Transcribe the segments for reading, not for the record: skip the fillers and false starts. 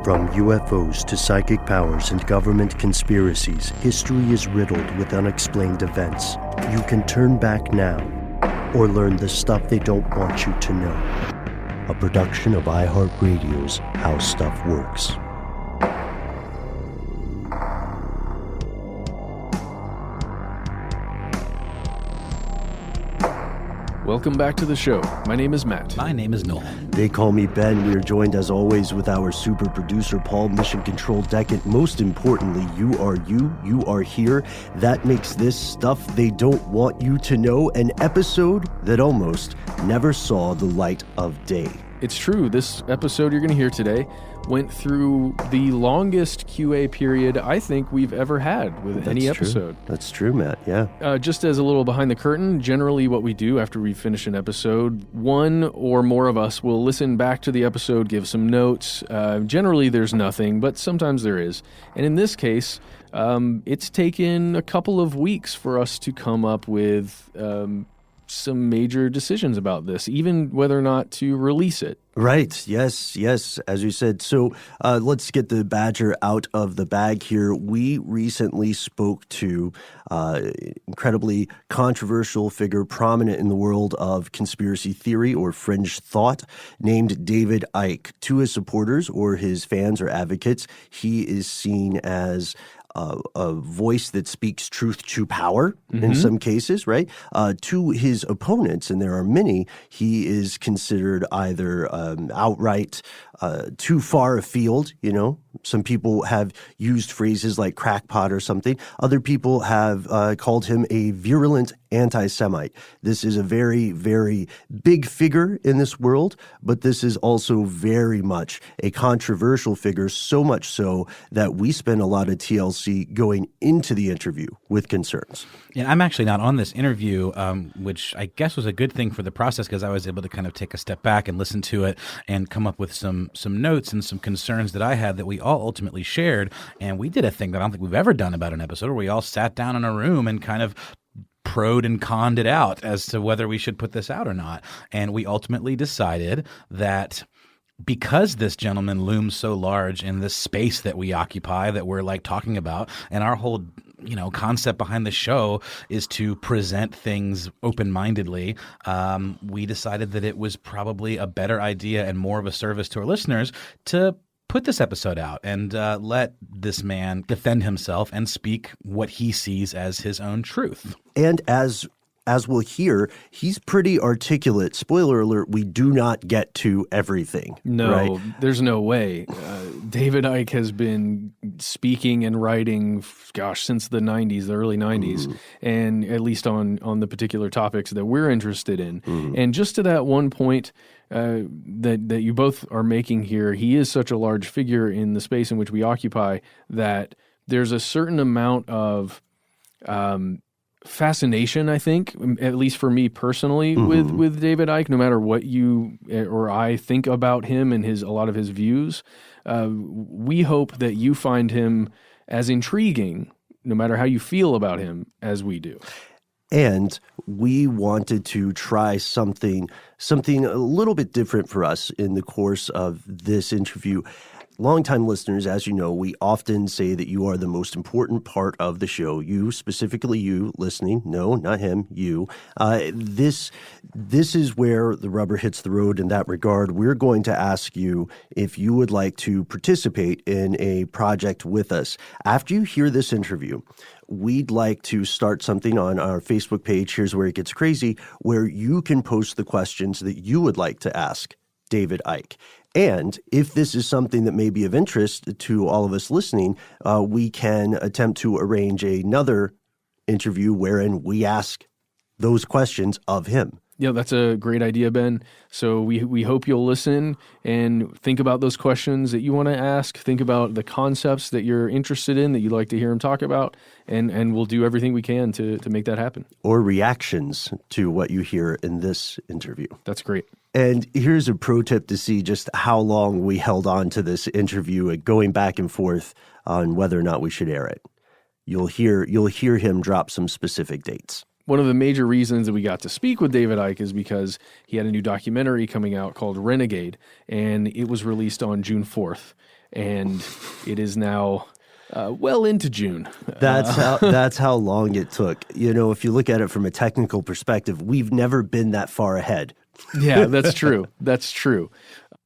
From UFOs to psychic powers and government conspiracies, history is riddled with unexplained events. You can turn back now or learn the stuff they don't want you to know. A production of iHeartRadio's How Stuff Works. Welcome back to the show. My name is Matt. My name is Noel. They call me Ben. We are joined as always with our super producer, Paul, Mission Control Decant. Most importantly, you are here. That makes this stuff they don't want you to know an episode that almost never saw the light of day. It's true. This episode you're going to hear today went through the longest QA period I think we've ever had with any episode. That's true, Matt. Yeah. Just as a little behind the curtain, generally what we do after we finish an episode, one or more of us will listen back to the episode, give some notes. Generally there's nothing, but sometimes there is. And in this case, it's taken a couple of weeks for us to come up with some major decisions about this, even whether or not to release it. Right. Yes. As you said. So let's get the badger out of the bag here. We recently spoke to incredibly controversial figure prominent in the world of conspiracy theory or fringe thought named David Icke. To his supporters or his fans or advocates, he is seen as a voice that speaks truth to power in some cases, right? To his opponents, and there are many, he is considered either outright too far afield, you know. Some people have used phrases like crackpot or something. Other people have called him a virulent anti-Semite. This is a very, very big figure in this world, but this is also very much a controversial figure, so much so that we spend a lot of TLC going into the interview with concerns. Yeah, I'm actually not on this interview, which I guess was a good thing for the process because I was able to kind of take a step back and listen to it and come up with some notes and some concerns that I had that we all ultimately shared. And we did a thing that I don't think we've ever done about an episode where we all sat down in a room and kind of proed and conned it out as to whether we should put this out or not. And we ultimately decided that because this gentleman looms so large in this space that we occupy, that we're like talking about, and our whole concept behind the show is to present things open-mindedly, we decided that it was probably a better idea and more of a service to our listeners to put this episode out and let this man defend himself and speak what he sees as his own truth. And as we'll hear, he's pretty articulate. Spoiler alert, we do not get to everything. No, right? There's no way. David Icke has been speaking and writing, since the 90s, the early 90s, and at least on the particular topics that we're interested in. And just to that one point that you both are making here, he is such a large figure in the space in which we occupy that there's a certain amount of fascination, I think, at least for me personally, with David Icke, no matter what you or I think about him and a lot of his views. We hope that you find him as intriguing, no matter how you feel about him, as we do. And we wanted to try something a little bit different for us in the course of this interview. Longtime listeners, as you know, we often say that you are the most important part of the show. You, specifically you listening. No, not him, you. This is where the rubber hits the road in that regard. We're going to ask you if you would like to participate in a project with us. After you hear this interview, we'd like to start something on our Facebook page, Here's Where It Gets Crazy, where you can post the questions that you would like to ask David Icke. And if this is something that may be of interest to all of us listening, we can attempt to arrange another interview wherein we ask those questions of him. Yeah, that's a great idea, Ben. So we hope you'll listen and think about those questions that you want to ask. Think about the concepts that you're interested in, that you'd like to hear him talk about, and we'll do everything we can to make that happen. Or reactions to what you hear in this interview. That's great. And here's a pro tip to see just how long we held on to this interview, going back and forth on whether or not we should air it. You'll hear him drop some specific dates. One of the major reasons that we got to speak with David Icke is because he had a new documentary coming out called Renegade, and it was released on June 4th. and it is now well into June. That's how long it took. If you look at it from a technical perspective, we've never been that far ahead. Yeah, that's true. That's true.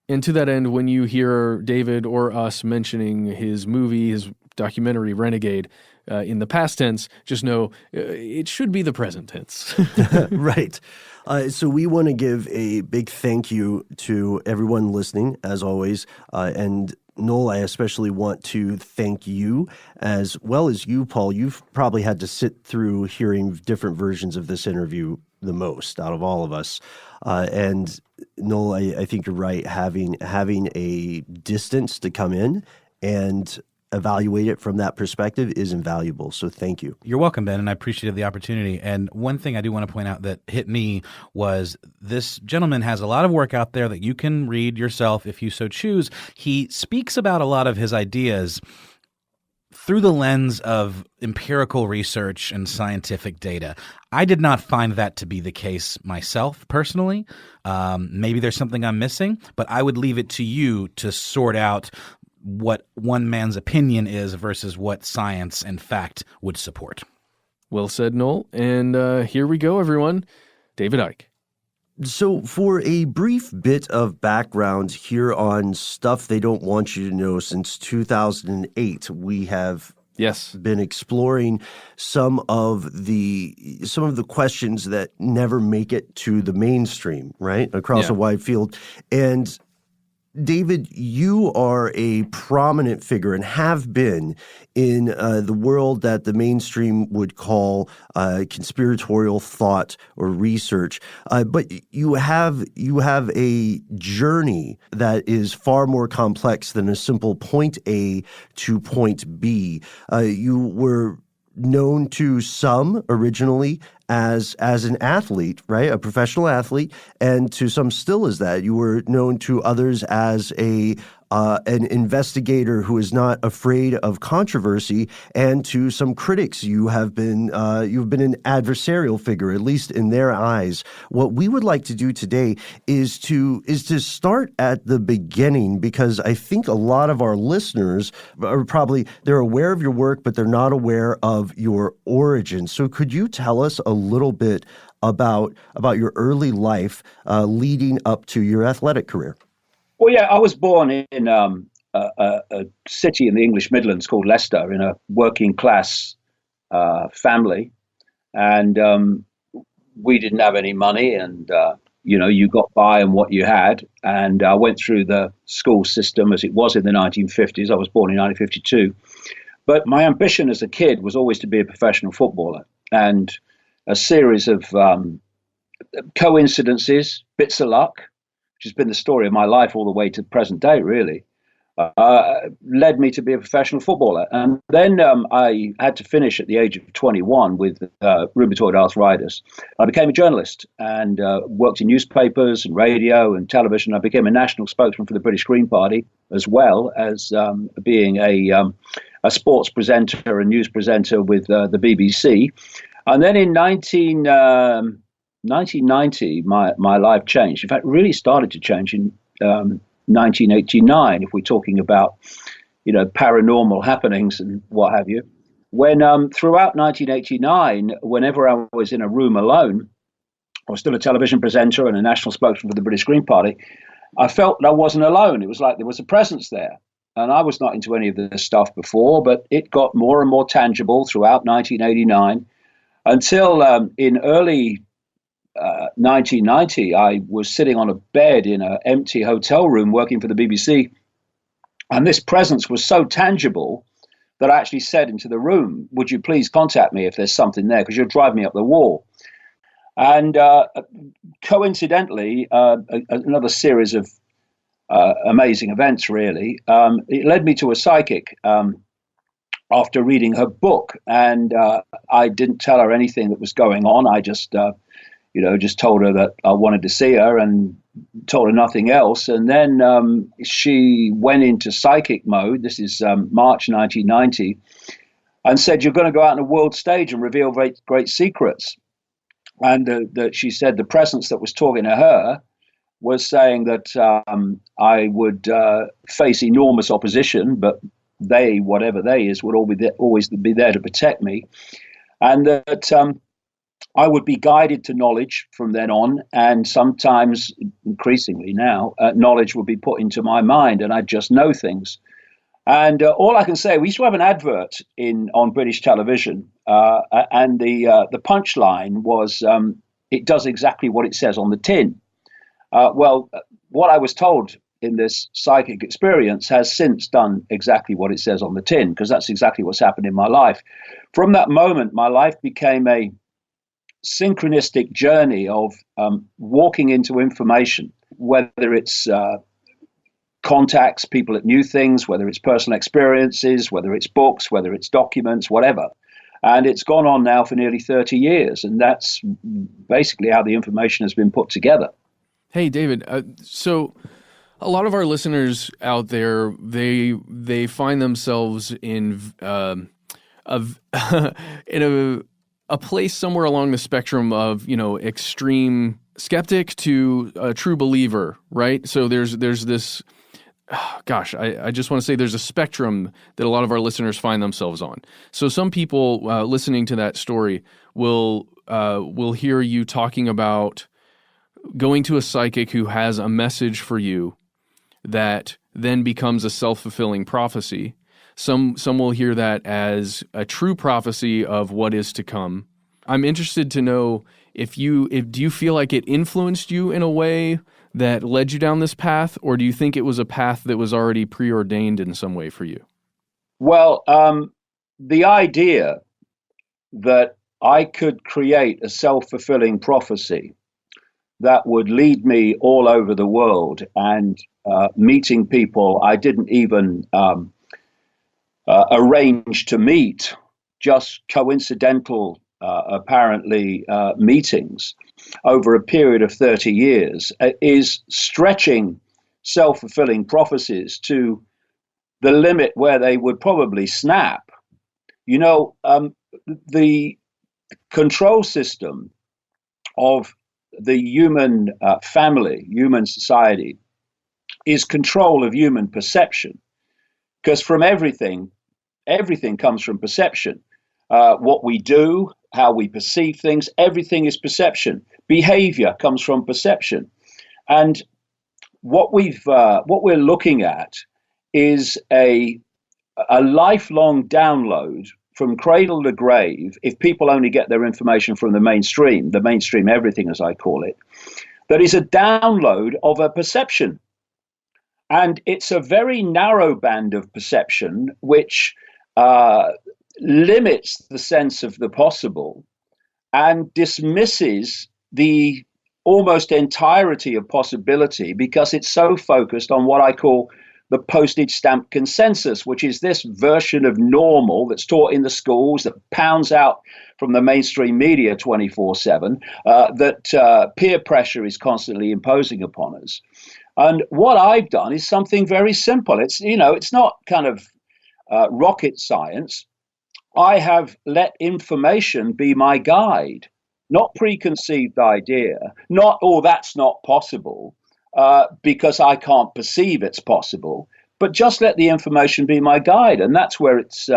And to that end, when you hear David or us mentioning his movie, his documentary Renegade, in the past tense, just know it should be the present tense. Right. So we want to give a big thank you to everyone listening, as always. And Noel, I especially want to thank you, as well as you, Paul. You've probably had to sit through hearing different versions of this interview the most out of all of us. And Noel, I think you're right. Having a distance to come in and evaluate it from that perspective is invaluable. So thank you. You're welcome, Ben, and I appreciated the opportunity. And one thing I do want to point out that hit me was this gentleman has a lot of work out there that you can read yourself if you so choose. He speaks about a lot of his ideas through the lens of empirical research and scientific data. I did not find that to be the case myself personally. Maybe there's something I'm missing, but I would leave it to you to sort out what one man's opinion is versus what science and fact would support. Well said, Noel. And here we go, everyone. David Icke. So for a brief bit of background here on Stuff They Don't Want You to Know, since 2008, we have been exploring some of the questions that never make it to the mainstream, right? Across a wide field. And David, you are a prominent figure and have been in the world that the mainstream would call conspiratorial thought or research. But you have a journey that is far more complex than a simple point A to point B. You were known to some originally as an athlete, right? A professional athlete, and to some still as that. You were known to others as an investigator who is not afraid of controversy, and to some critics, you've been an adversarial figure, at least in their eyes. What we would like to do today is to start at the beginning, because I think a lot of our listeners are they're aware of your work, but they're not aware of your origins. So could you tell us a little bit about your early life leading up to your athletic career? Well, yeah, I was born in a city in the English Midlands called Leicester, in a working class family, and we didn't have any money, and you got by on what you had. And I went through the school system as it was in the 1950s. I was born in 1952, but my ambition as a kid was always to be a professional footballer, and a series of coincidences, bits of luck, which has been the story of my life all the way to the present day, really, led me to be a professional footballer. And then I had to finish at the age of 21 with rheumatoid arthritis. I became a journalist and worked in newspapers and radio and television. I became a national spokesman for the British Green Party, as well as being a sports presenter and news presenter with the BBC. And then in 1990, my life changed. In fact, it really started to change in 1989, if we're talking about, paranormal happenings and what have you. When throughout 1989, whenever I was in a room alone, I was still a television presenter and a national spokesman for the British Green Party, I felt that I wasn't alone. It was like there was a presence there. And I was not into any of this stuff before, but it got more and more tangible throughout 1989 until in early 1990, I was sitting on a bed in an empty hotel room working for the BBC. And this presence was so tangible that I actually said into the room, "Would you please contact me if there's something there, because you'll drive me up the wall." And coincidentally, another series of amazing events, really, it led me to a psychic after reading her book. And I didn't tell her anything that was going on. I just told her that I wanted to see her and told her nothing else. And then she went into psychic mode. This is March 1990, and said, "You're going to go out on the world stage and reveal great, great secrets." And that she said the presence that was talking to her was saying that I would face enormous opposition, but they, whatever they is, would always be there to protect me, and that I would be guided to knowledge from then on, and sometimes, increasingly now, knowledge would be put into my mind, and I'd just know things. And all I can say, we used to have an advert on British television, and the punchline was, "It does exactly what it says on the tin." Well, what I was told in this psychic experience has since done exactly what it says on the tin, because that's exactly what's happened in my life. From that moment, my life became a synchronistic journey of walking into information, whether it's contacts, people that knew things, whether it's personal experiences, whether it's books, whether it's documents, whatever. And it's gone on now for nearly 30 years. And that's basically how the information has been put together. Hey, David, so a lot of our listeners out there, they find themselves in in a place somewhere along the spectrum of, extreme skeptic to a true believer, right? So there's this, I just want to say there's a spectrum that a lot of our listeners find themselves on. So some people listening to that story will hear you talking about going to a psychic who has a message for you that then becomes a self-fulfilling prophecy. Some will hear that as a true prophecy of what is to come. I'm interested to know do you feel like it influenced you in a way that led you down this path, or do you think it was a path that was already preordained in some way for you? Well, the idea that I could create a self-fulfilling prophecy that would lead me all over the world and meeting people I didn't even arrange to meet, just coincidental, apparently, meetings over a period of 30 years, is stretching self-fulfilling prophecies to the limit where they would probably snap. The control system of the human family, human society, is control of human perception. Because from everything comes from perception. What we do, how we perceive things, everything is perception. Behavior comes from perception. And what we're looking at is a lifelong download from cradle to grave, if people only get their information from the mainstream everything, as I call it, that is a download of a perception. And it's a very narrow band of perception, which limits the sense of the possible and dismisses the almost entirety of possibility, because it's so focused on what I call the postage stamp consensus, which is this version of normal that's taught in the schools, that pounds out from the mainstream media 24/7, that peer pressure is constantly imposing upon us. And what I've done is something very simple. It's not kind of rocket science. I have let information be my guide, not preconceived idea, not, oh, that's not possible, because I can't perceive it's possible, but just let the information be my guide. And that's where it's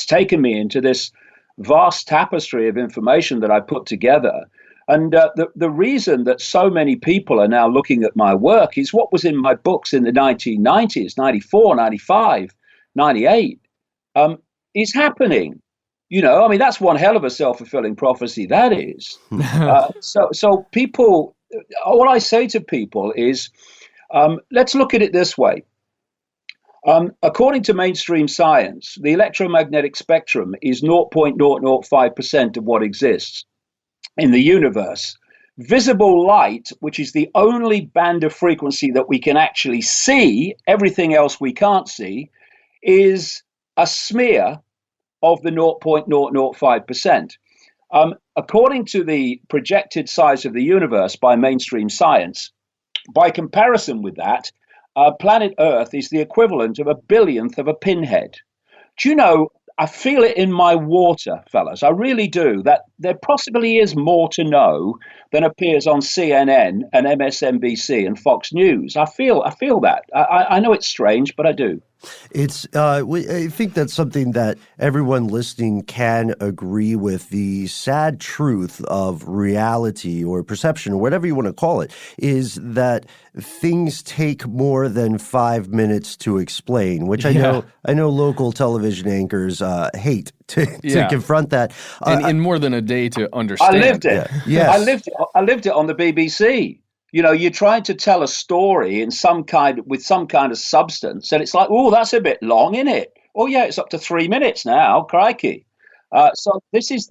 taken me into this vast tapestry of information that I put together. And the reason that so many people are now looking at my work is what was in my books in the 1990s, 94, 95, 98, is happening. That's one hell of a self-fulfilling prophecy, that is. So people, what I say to people is, let's look at it this way. According to mainstream science, the electromagnetic spectrum is 0.005% of what exists in the universe. Visible light, which is the only band of frequency that we can actually see, everything else we can't see, is a smear of the 0.005%. According to the projected size of the universe by mainstream science, by comparison with that, planet Earth is the equivalent of a billionth of a pinhead. Do you know, I feel it in my water, fellas. I really do. That there possibly is more to know than appears on CNN and MSNBC and Fox News. I feel that. I know it's strange, but I do. I think that's something that everyone listening can agree with. The sad truth of reality or perception, or whatever you want to call it, is that things take more than 5 minutes to explain, which I know local television anchors hate to confront that. And in more than a day to understand. I lived it. Yeah. Yes. I lived it on the BBC. You know, you're trying to tell a story with some kind of substance, and it's like, oh, that's a bit long, isn't it? Oh, yeah, it's up to 3 minutes now. Crikey! So this is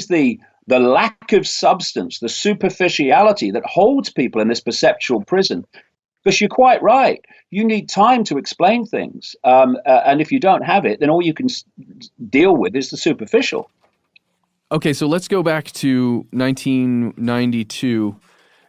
the lack of substance, the superficiality that holds people in this perceptual prison. Because you're quite right. You need time to explain things, and if you don't have it, then all you can deal with is the superficial. Okay, so let's go back to 1992.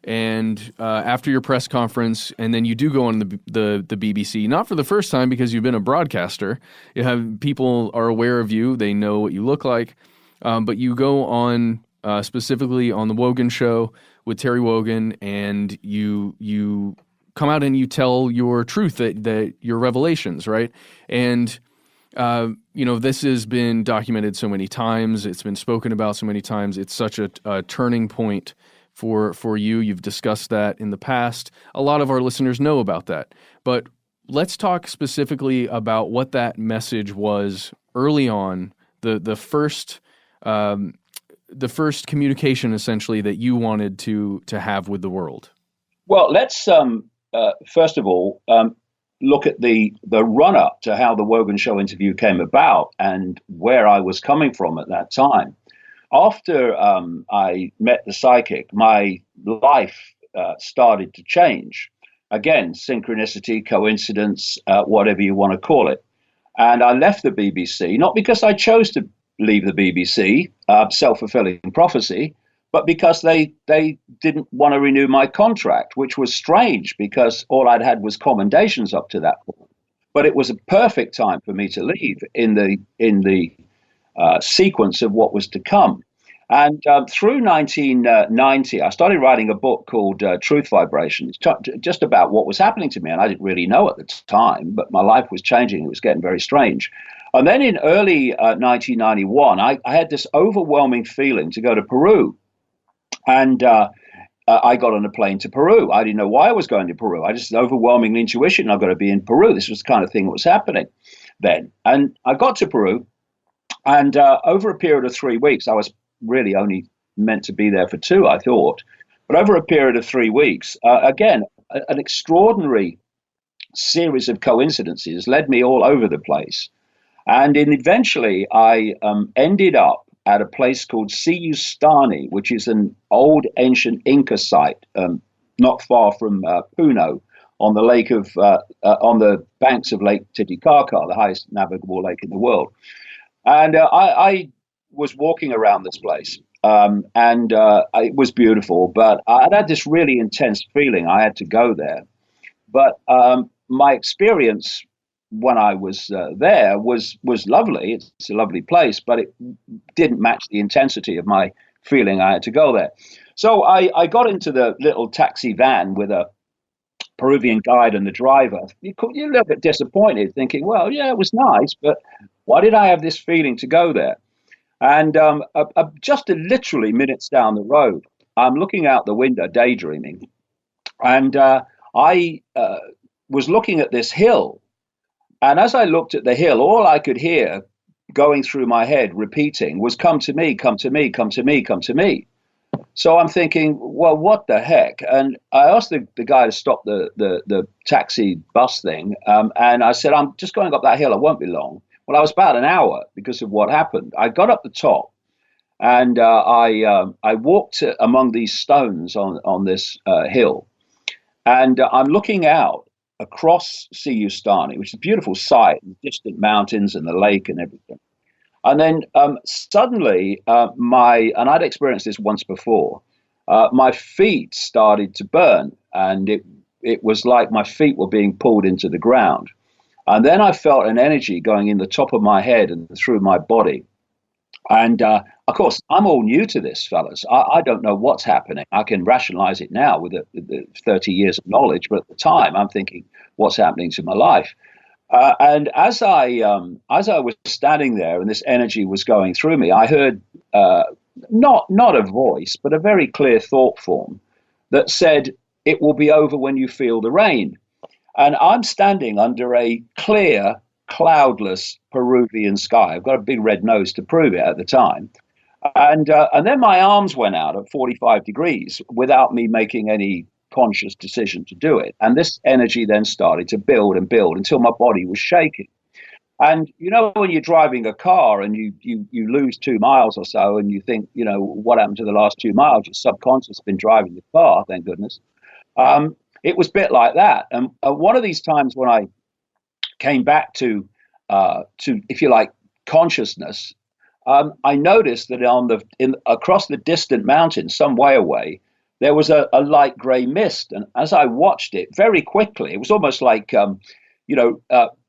And after your press conference, and then you do go on the BBC, not for the first time because you've been a broadcaster. You have people are aware of you; they know what you look like. But you go on specifically on the Wogan Show with Terry Wogan, and you come out and you tell your truth, that your revelations, right? And this has been documented so many times. It's been spoken about so many times. It's such a turning point for you. You've discussed that in the past. A lot of our listeners know about that. But let's talk specifically about what that message was early on, the first communication essentially that you wanted to have with the world. Well, let's first of all look at the run-up to how the Wogan Show interview came about and where I was coming from at that time. After I met the psychic, my life started to change. Again, synchronicity, coincidence, whatever you want to call it. And I left the BBC, not because I chose to leave the BBC, self-fulfilling prophecy, but because they didn't want to renew my contract, which was strange because all I'd had was commendations up to that point. But it was a perfect time for me to leave in the sequence of what was to come. And through 1990, I started writing a book called Truth Vibrations, just about what was happening to me. And I didn't really know at the time, but my life was changing. It was getting very strange. And then in early 1991, I had this overwhelming feeling to go to Peru. And I got on a plane to Peru. I didn't know why I was going to Peru. I just had overwhelming intuition. I've got to be in Peru. This was the kind of thing that was happening then. And I got to Peru. And over a period of 3 weeks, I was really only meant to be there for 2, I thought. But over a period of 3 weeks, again, an extraordinary series of coincidences led me all over the place. And eventually, I ended up at a place called Siustani, which is an old ancient Inca site, not far from Puno, on the lake of on the banks of Lake Titicaca, the highest navigable lake in the world. And I was walking around this place, and it was beautiful, but I had this really intense feeling I had to go there. But my experience when I was there was lovely. It's a lovely place, but it didn't match the intensity of my feeling I had to go there. So I got into the little taxi van with a Peruvian guide and the driver. You're a little bit disappointed, thinking, well, yeah, it was nice, but why did I have this feeling to go there? And just literally minutes down the road, I'm looking out the window, daydreaming, and I was looking at this hill. And as I looked at the hill, all I could hear going through my head, repeating, was "Come to me, come to me, come to me, come to me." So I'm thinking, well, what the heck? And I asked the guy to stop the taxi bus thing, and I said, I'm just going up that hill. I won't be long. Well, I was about an hour because of what happened. I got up the top, and I walked among these stones on this hill, and I'm looking out across Siustani, which is a beautiful sight, distant mountains and the lake and everything. And then suddenly, and I'd experienced this once before, my feet started to burn, and it was like my feet were being pulled into the ground. And then I felt an energy going in the top of my head and through my body. And of course, I'm all new to this, fellas. I don't know what's happening. I can rationalize it now with the 30 years of knowledge, but at the time, I'm thinking, what's happening to my life? And as I was standing there and this energy was going through me, I heard not a voice, but a very clear thought form that said, "It will be over when you feel the rain." And I'm standing under a clear, cloudless Peruvian sky. I've got a big red nose to prove it at the time. And then my arms went out at 45 degrees without me making any conscious decision to do it. And this energy then started to build and build until my body was shaking. And you know, when you're driving a car and you lose 2 miles or so, and you think, you know, what happened to the last 2 miles? Your subconscious has been driving the car, thank goodness. It was a bit like that. And one of these times when I came back to if you like, consciousness, I noticed that across the distant mountains, some way away, there was a light grey mist. And as I watched it very quickly, it was almost like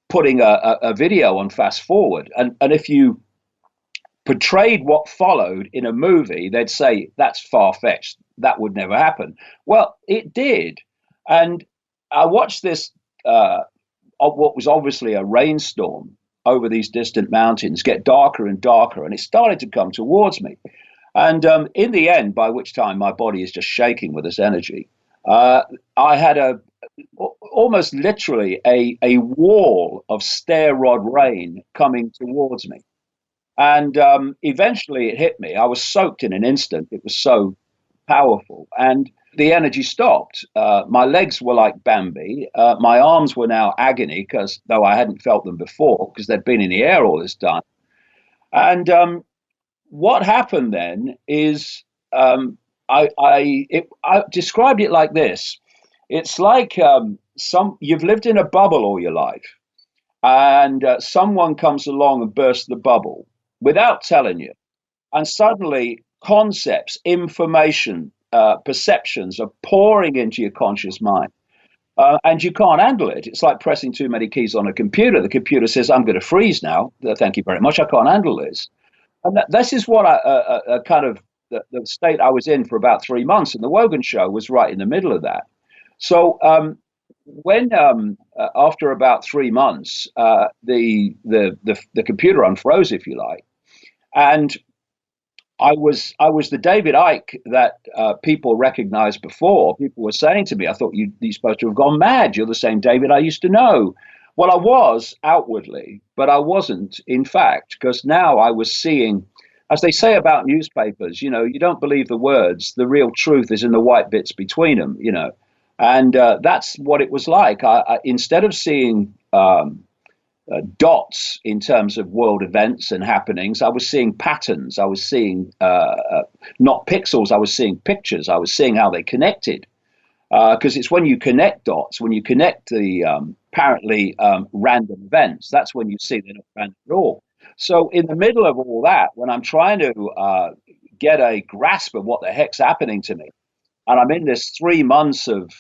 putting a video on fast forward. And if you portrayed what followed in a movie, they'd say, that's far-fetched. That would never happen. Well, it did. And I watched this, what was obviously a rainstorm over these distant mountains, get darker and darker, and it started to come towards me. And in the end, by which time my body is just shaking with this energy, I had almost literally a wall of stair rod rain coming towards me. And eventually it hit me. I was soaked in an instant. It was so powerful. And the energy stopped. My legs were like Bambi. My arms were now agony, because though I hadn't felt them before, because they'd been in the air all this time. And what happened then is I described it like this. It's like you've lived in a bubble all your life, and someone comes along and bursts the bubble without telling you, and suddenly concepts, information, perceptions are pouring into your conscious mind, and you can't handle it. It's like pressing too many keys on a computer. The computer says, "I'm going to freeze now. Thank you very much. I can't handle this." And this is what the state I was in for about 3 months, and the Wogan Show was right in the middle of that. So when after about 3 months, the computer unfroze, if you like, and I was the David Icke that people recognized before. People were saying to me, "I thought you're supposed to have gone mad. You're the same David I used to know." Well, I was outwardly, but I wasn't, in fact, because now I was seeing, as they say about newspapers, you don't believe the words. The real truth is in the white bits between them, And that's what it was like. I instead of seeing dots in terms of world events and happenings, I was seeing patterns. I was seeing not pixels. I was seeing pictures. I was seeing how they connected. Because it's when you connect dots, when you connect the apparently random events, that's when you see they're not random at all. So in the middle of all that, when I'm trying to get a grasp of what the heck's happening to me, and I'm in this 3 months of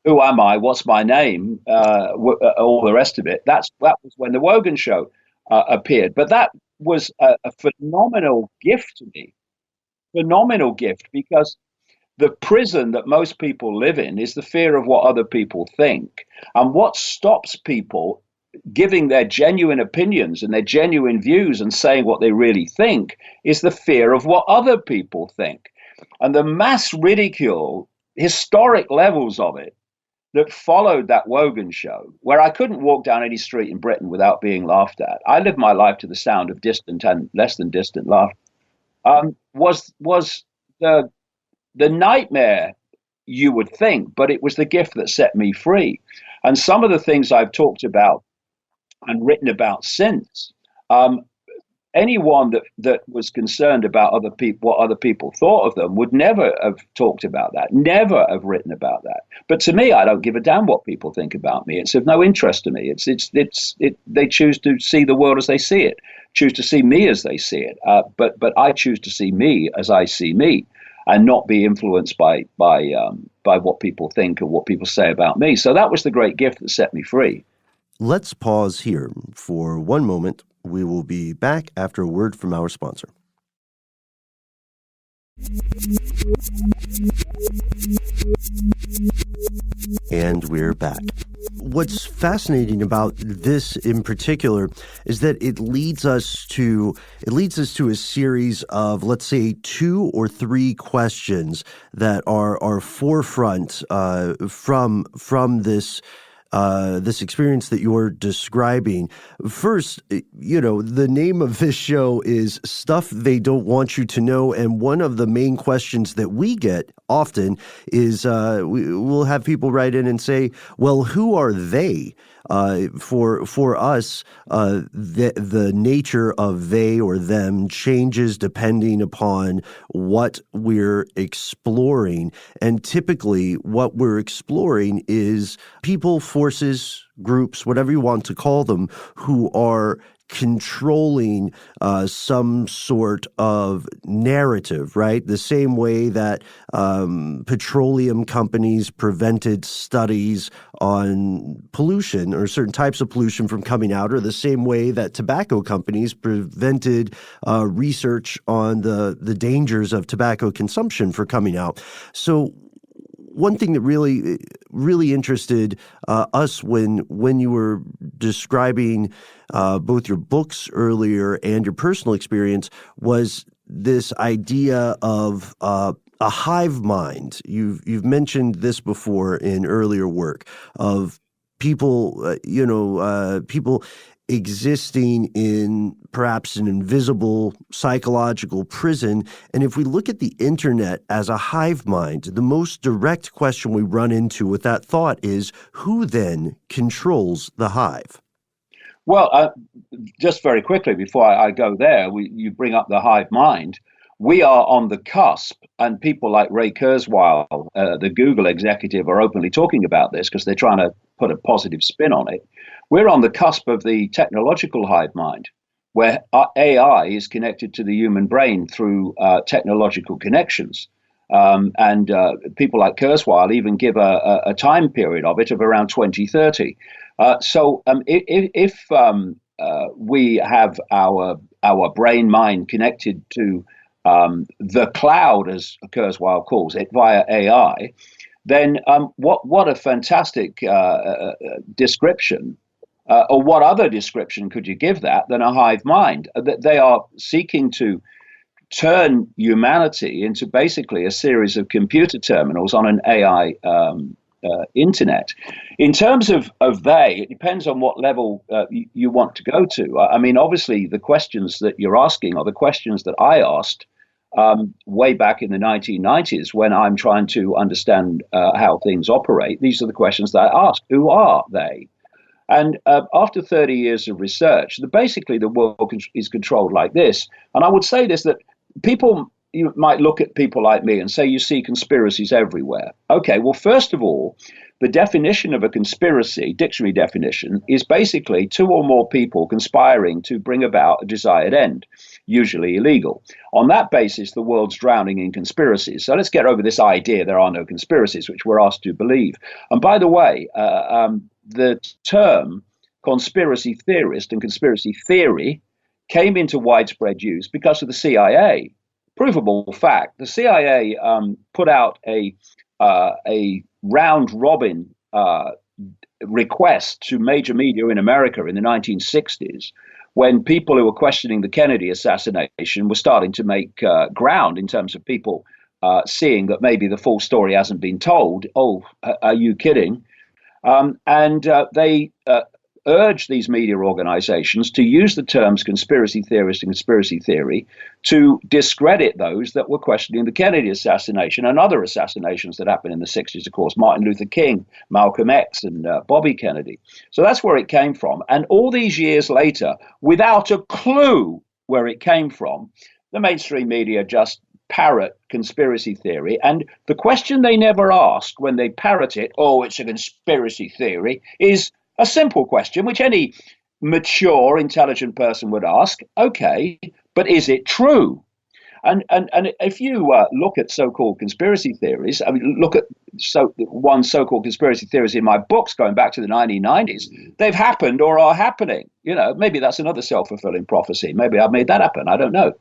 who am I, what's my name, all the rest of it, that was when the Wogan Show appeared. But that was a phenomenal gift to me, phenomenal gift, because the prison that most people live in is the fear of what other people think. And what stops people giving their genuine opinions and their genuine views and saying what they really think is the fear of what other people think. And the mass ridicule, historic levels of it, that followed that Wogan Show, where I couldn't walk down any street in Britain without being laughed at. I lived my life to the sound of distant and less than distant laughter. Was the nightmare, you would think, but it was the gift that set me free. And some of the things I've talked about and written about since, anyone that was concerned about other people, what other people thought of them, would never have talked about that, never have written about that. But to me, I don't give a damn what people think about me. It's of no interest to me. They choose to see the world as they see it, choose to see me as they see it. But I choose to see me as I see me, and not be influenced by by what people think or what people say about me. So that was the great gift that set me free. Let's pause here for one moment. We will be back after a word from our sponsor. And we're back. What's fascinating about this in particular is that it leads us to a series of, let's say, 2 or 3 questions that are forefront from this experience that you're describing. First, the name of this show is Stuff They Don't Want You to Know, and one of the main questions that we get often is we'll have people write in and say, well, who are they? For us, the nature of they or them changes depending upon what we're exploring. And typically what we're exploring is people, forces, groups, whatever you want to call them, who are controlling some sort of narrative, right? The same way that petroleum companies prevented studies on pollution or certain types of pollution from coming out, or the same way that tobacco companies prevented research on the dangers of tobacco consumption from coming out. So one thing that really interested us when you were describing both your books earlier and your personal experience was this idea of a hive mind. You've mentioned this before in earlier work of people, people existing in perhaps an invisible psychological prison. And if we look at the internet as a hive mind, the most direct question we run into with that thought is, who then controls the hive? Well, just very quickly before I go there, you bring up the hive mind. We are on the cusp, and people like Ray Kurzweil, the Google executive, are openly talking about this because they're trying to put a positive spin on it. We're on the cusp of the technological hive mind, where AI is connected to the human brain through technological connections. And people like Kurzweil even give a time period of it of around 2030. So if we have our brain mind connected to the cloud, as Kurzweil calls it, via AI, then what a fantastic description, or what other description could you give that than a hive mind? They are seeking to turn humanity into basically a series of computer terminals on an AI internet. In terms of they, it depends on what level you want to go to. I mean, obviously, the questions that you're asking are the questions that I asked way back in the 1990s when I'm trying to understand how things operate. These are the questions that I ask. Who are they? And after 30 years of research, basically the world is controlled like this. And I would say this, that you might look at people like me and say you see conspiracies everywhere. Okay, well, first of all, the definition of a conspiracy, dictionary definition, is basically 2 or more people conspiring to bring about a desired end, usually illegal. On that basis, the world's drowning in conspiracies. So let's get over this idea there are no conspiracies, which we're asked to believe. And by the way, the term conspiracy theorist and conspiracy theory came into widespread use because of the CIA. Provable fact: the CIA put out a round robin request to major media in America in the 1960s, when people who were questioning the Kennedy assassination were starting to make ground in terms of people seeing that maybe the full story hasn't been told. Oh, are you kidding? And they urged these media organizations to use the terms conspiracy theorist and conspiracy theory to discredit those that were questioning the Kennedy assassination and other assassinations that happened in the 60s, of course, Martin Luther King, Malcolm X, and Bobby Kennedy. So that's where it came from. And all these years later, without a clue where it came from, the mainstream media just parrot conspiracy theory. And the question they never ask when they parrot it, oh, it's a conspiracy theory, is a simple question, which any mature, intelligent person would ask. Okay, but is it true? And if you look at so-called conspiracy theories, I mean, look at one so-called conspiracy theories in my books going back to the 1990s. They've happened or are happening. Maybe that's another self-fulfilling prophecy. Maybe I've made that happen. I don't know.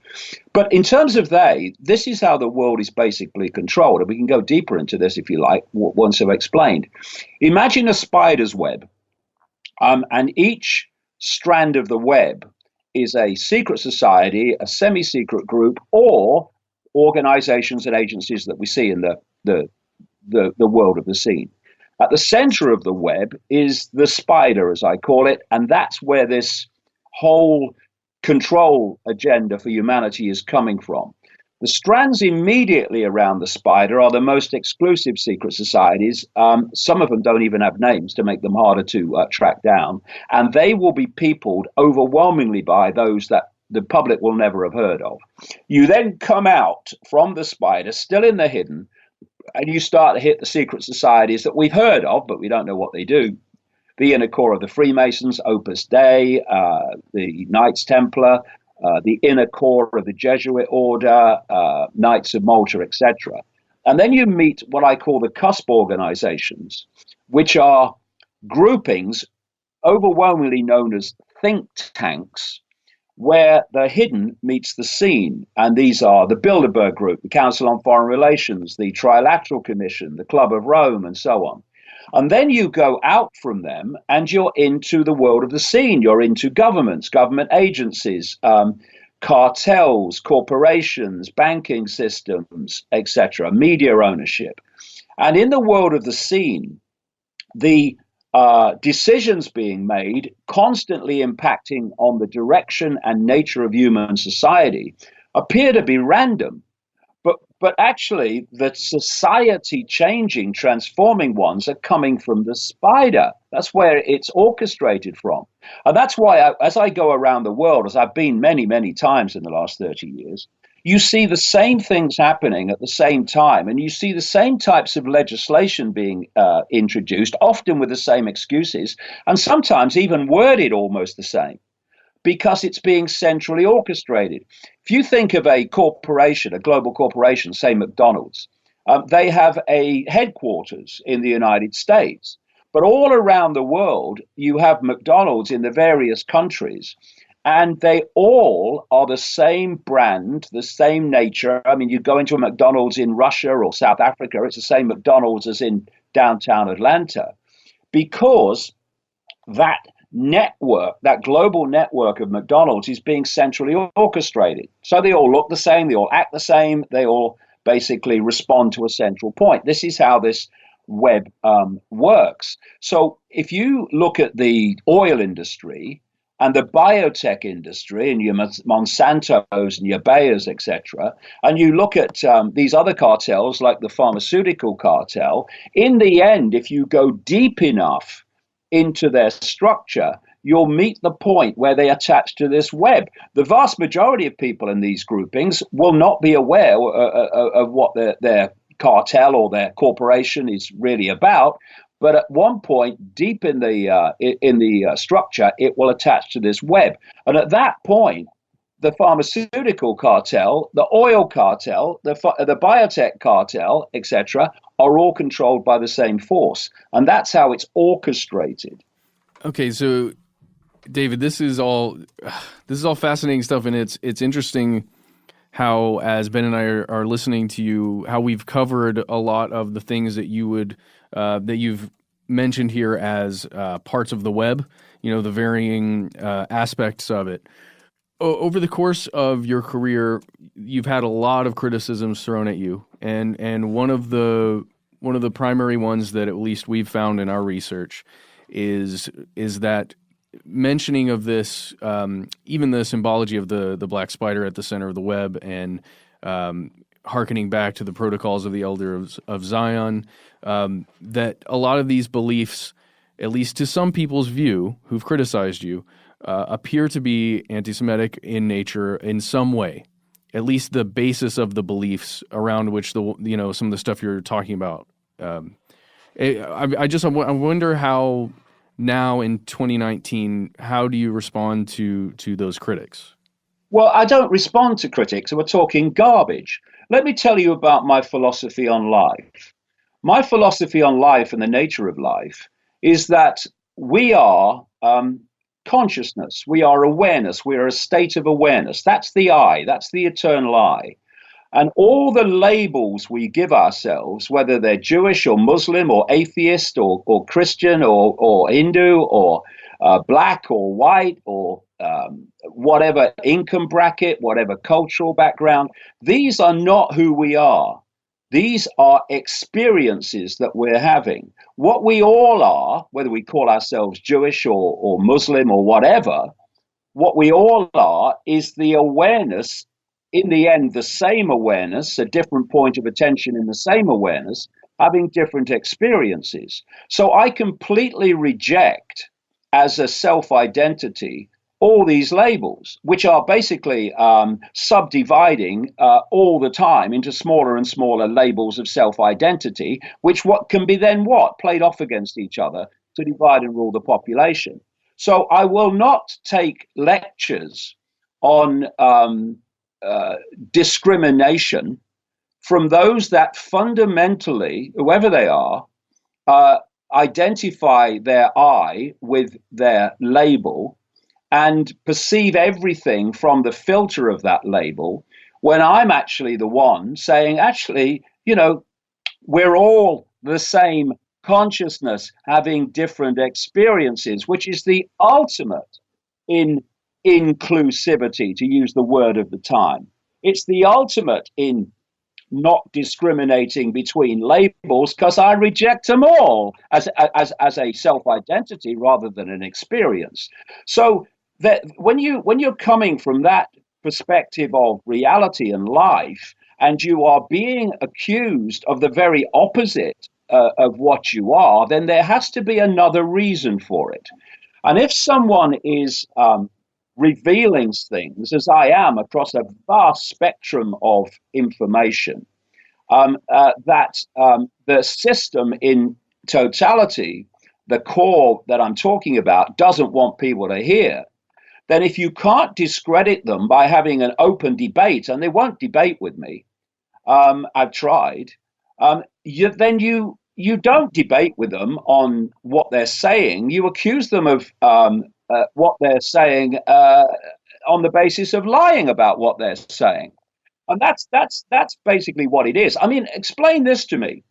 But in terms of this is how the world is basically controlled. And we can go deeper into this if you like, once I've explained. Imagine a spider's web, and each strand of the web is a secret society, a semi-secret group, or organizations and agencies that we see in the world of the scene. At the center of the web is the spider, as I call it, and that's where this whole control agenda for humanity is coming from. The strands immediately around the spider are the most exclusive secret societies. Some of them don't even have names to make them harder to track down. And they will be peopled overwhelmingly by those that the public will never have heard of. You then come out from the spider, still in the hidden, and you start to hit the secret societies that we've heard of, but we don't know what they do. The inner core of the Freemasons, Opus Dei, the Knights Templar, the inner core of the Jesuit order, Knights of Malta, etc. And then you meet what I call the cusp organizations, which are groupings overwhelmingly known as think tanks, where the hidden meets the seen. And these are the Bilderberg Group, the Council on Foreign Relations, the Trilateral Commission, the Club of Rome, and so on. And then you go out from them and you're into the world of the scene. You're into governments, government agencies, cartels, corporations, banking systems, etc., media ownership. And in the world of the scene, the decisions being made, constantly impacting on the direction and nature of human society, appear to be random. But actually, the society changing, transforming ones are coming from the spider. That's where it's orchestrated from. And that's why, as I go around the world, as I've been many, many times in the last 30 years, you see the same things happening at the same time. And you see the same types of legislation being introduced, often with the same excuses, and sometimes even worded almost the same, because it's being centrally orchestrated. If you think of a corporation, a global corporation, say McDonald's, they have a headquarters in the United States. But all around the world, you have McDonald's in the various countries, and they all are the same brand, the same nature. I mean, you go into a McDonald's in Russia or South Africa, it's the same McDonald's as in downtown Atlanta, because that network, that global network of McDonald's is being centrally orchestrated. So they all look the same, they all act the same, they all basically respond to a central point. This is how this web works. So if you look at the oil industry and the biotech industry and your Monsantos and your Bayers, etc., and you look at these other cartels like the pharmaceutical cartel, in the end, if you go deep enough into their structure, you'll meet the point where they attach to this web. The vast majority of people in these groupings will not be aware of what their cartel or their corporation is really about. But at one point, deep in the structure, it will attach to this web. And at that point, the pharmaceutical cartel, the oil cartel, the biotech cartel, etc., are all controlled by the same force. And that's how it's orchestrated. Okay, so David, this is all fascinating stuff, and it's interesting how, as Ben and I are listening to you, how we've covered a lot of the things that you've mentioned here as parts of the web, the varying aspects of it. Over the course of your career, you've had a lot of criticisms thrown at you, and one of the primary ones that at least we've found in our research is that mentioning of this, even the symbology of the black spider at the center of the web, and hearkening back to the protocols of the Elders of Zion, that a lot of these beliefs, at least to some people's view who've criticized you, appear to be anti-Semitic in nature in some way, at least the basis of the beliefs around which some of the stuff you're talking about. I wonder how now in 2019, how do you respond to those critics? Well, I don't respond to critics who are talking garbage. Let me tell you about my philosophy on life. My philosophy on life and the nature of life is that we are consciousness, we are awareness, we are a state of awareness. That's the I, that's the eternal I. And all the labels we give ourselves, whether they're Jewish or Muslim or atheist or Christian or Hindu or black or white or whatever income bracket, whatever cultural background, these are not who we are. These are experiences that we're having. What we all are, whether we call ourselves Jewish or Muslim or whatever, what we all are is the awareness, in the end, the same awareness, a different point of attention in the same awareness, having different experiences. So I completely reject, as a self identity, all these labels, which are basically subdividing all the time into smaller and smaller labels of self identity, which what can be then what played off against each other to divide and rule the population. So I will not take lectures on discrimination from those that fundamentally, whoever they are, identify their I with their label and perceive everything from the filter of that label, when I'm actually the one saying, actually, we're all the same consciousness having different experiences, which is the ultimate in inclusivity, to use the word of the time. It's the ultimate in not discriminating between labels, because I reject them all as a self-identity rather than an experience. So that when you're coming from that perspective of reality and life, and you are being accused of the very opposite of what you are, then there has to be another reason for it. And if someone is revealing things, as I am, across a vast spectrum of information, that the system in totality, the core that I'm talking about, doesn't want people to hear, then if you can't discredit them by having an open debate, and they won't debate with me, I've tried, then you don't debate with them on what they're saying. You accuse them of what they're saying on the basis of lying about what they're saying. And that's basically what it is. I mean, explain this to me.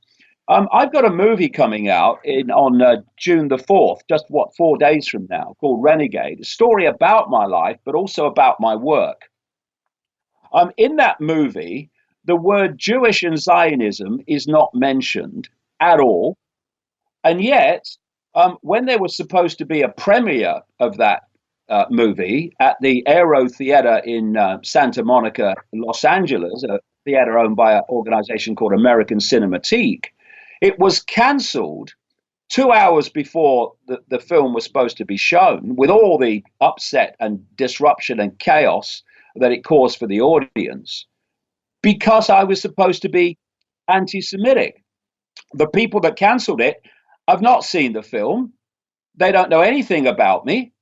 I've got a movie coming out on June the 4th, just 4 days from now, called Renegade, a story about my life, but also about my work. In that movie, the word Jewish and Zionism is not mentioned at all. And yet, when there was supposed to be a premiere of that movie at the Aero Theater in Santa Monica, Los Angeles, a theater owned by an organization called American Cinematique, it was canceled 2 hours before the film was supposed to be shown, with all the upset and disruption and chaos that it caused for the audience, because I was supposed to be anti-Semitic. The people that canceled it have not seen the film. They don't know anything about me,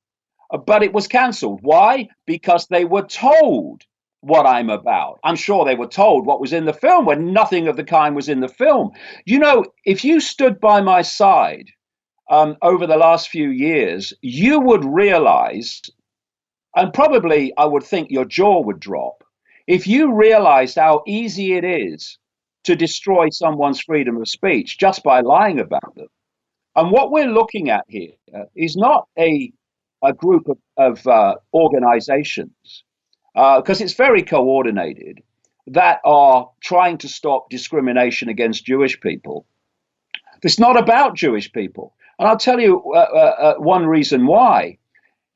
but it was cancelled. Why? Because they were told what I'm about. I'm sure they were told what was in the film when nothing of the kind was in the film. If you stood by my side over the last few years, you would realize, and probably I would think your jaw would drop, if you realized how easy it is to destroy someone's freedom of speech just by lying about them. And what we're looking at here is not a group of organizations, because it's very coordinated, that are trying to stop discrimination against Jewish people. It's not about Jewish people. And I'll tell you one reason why.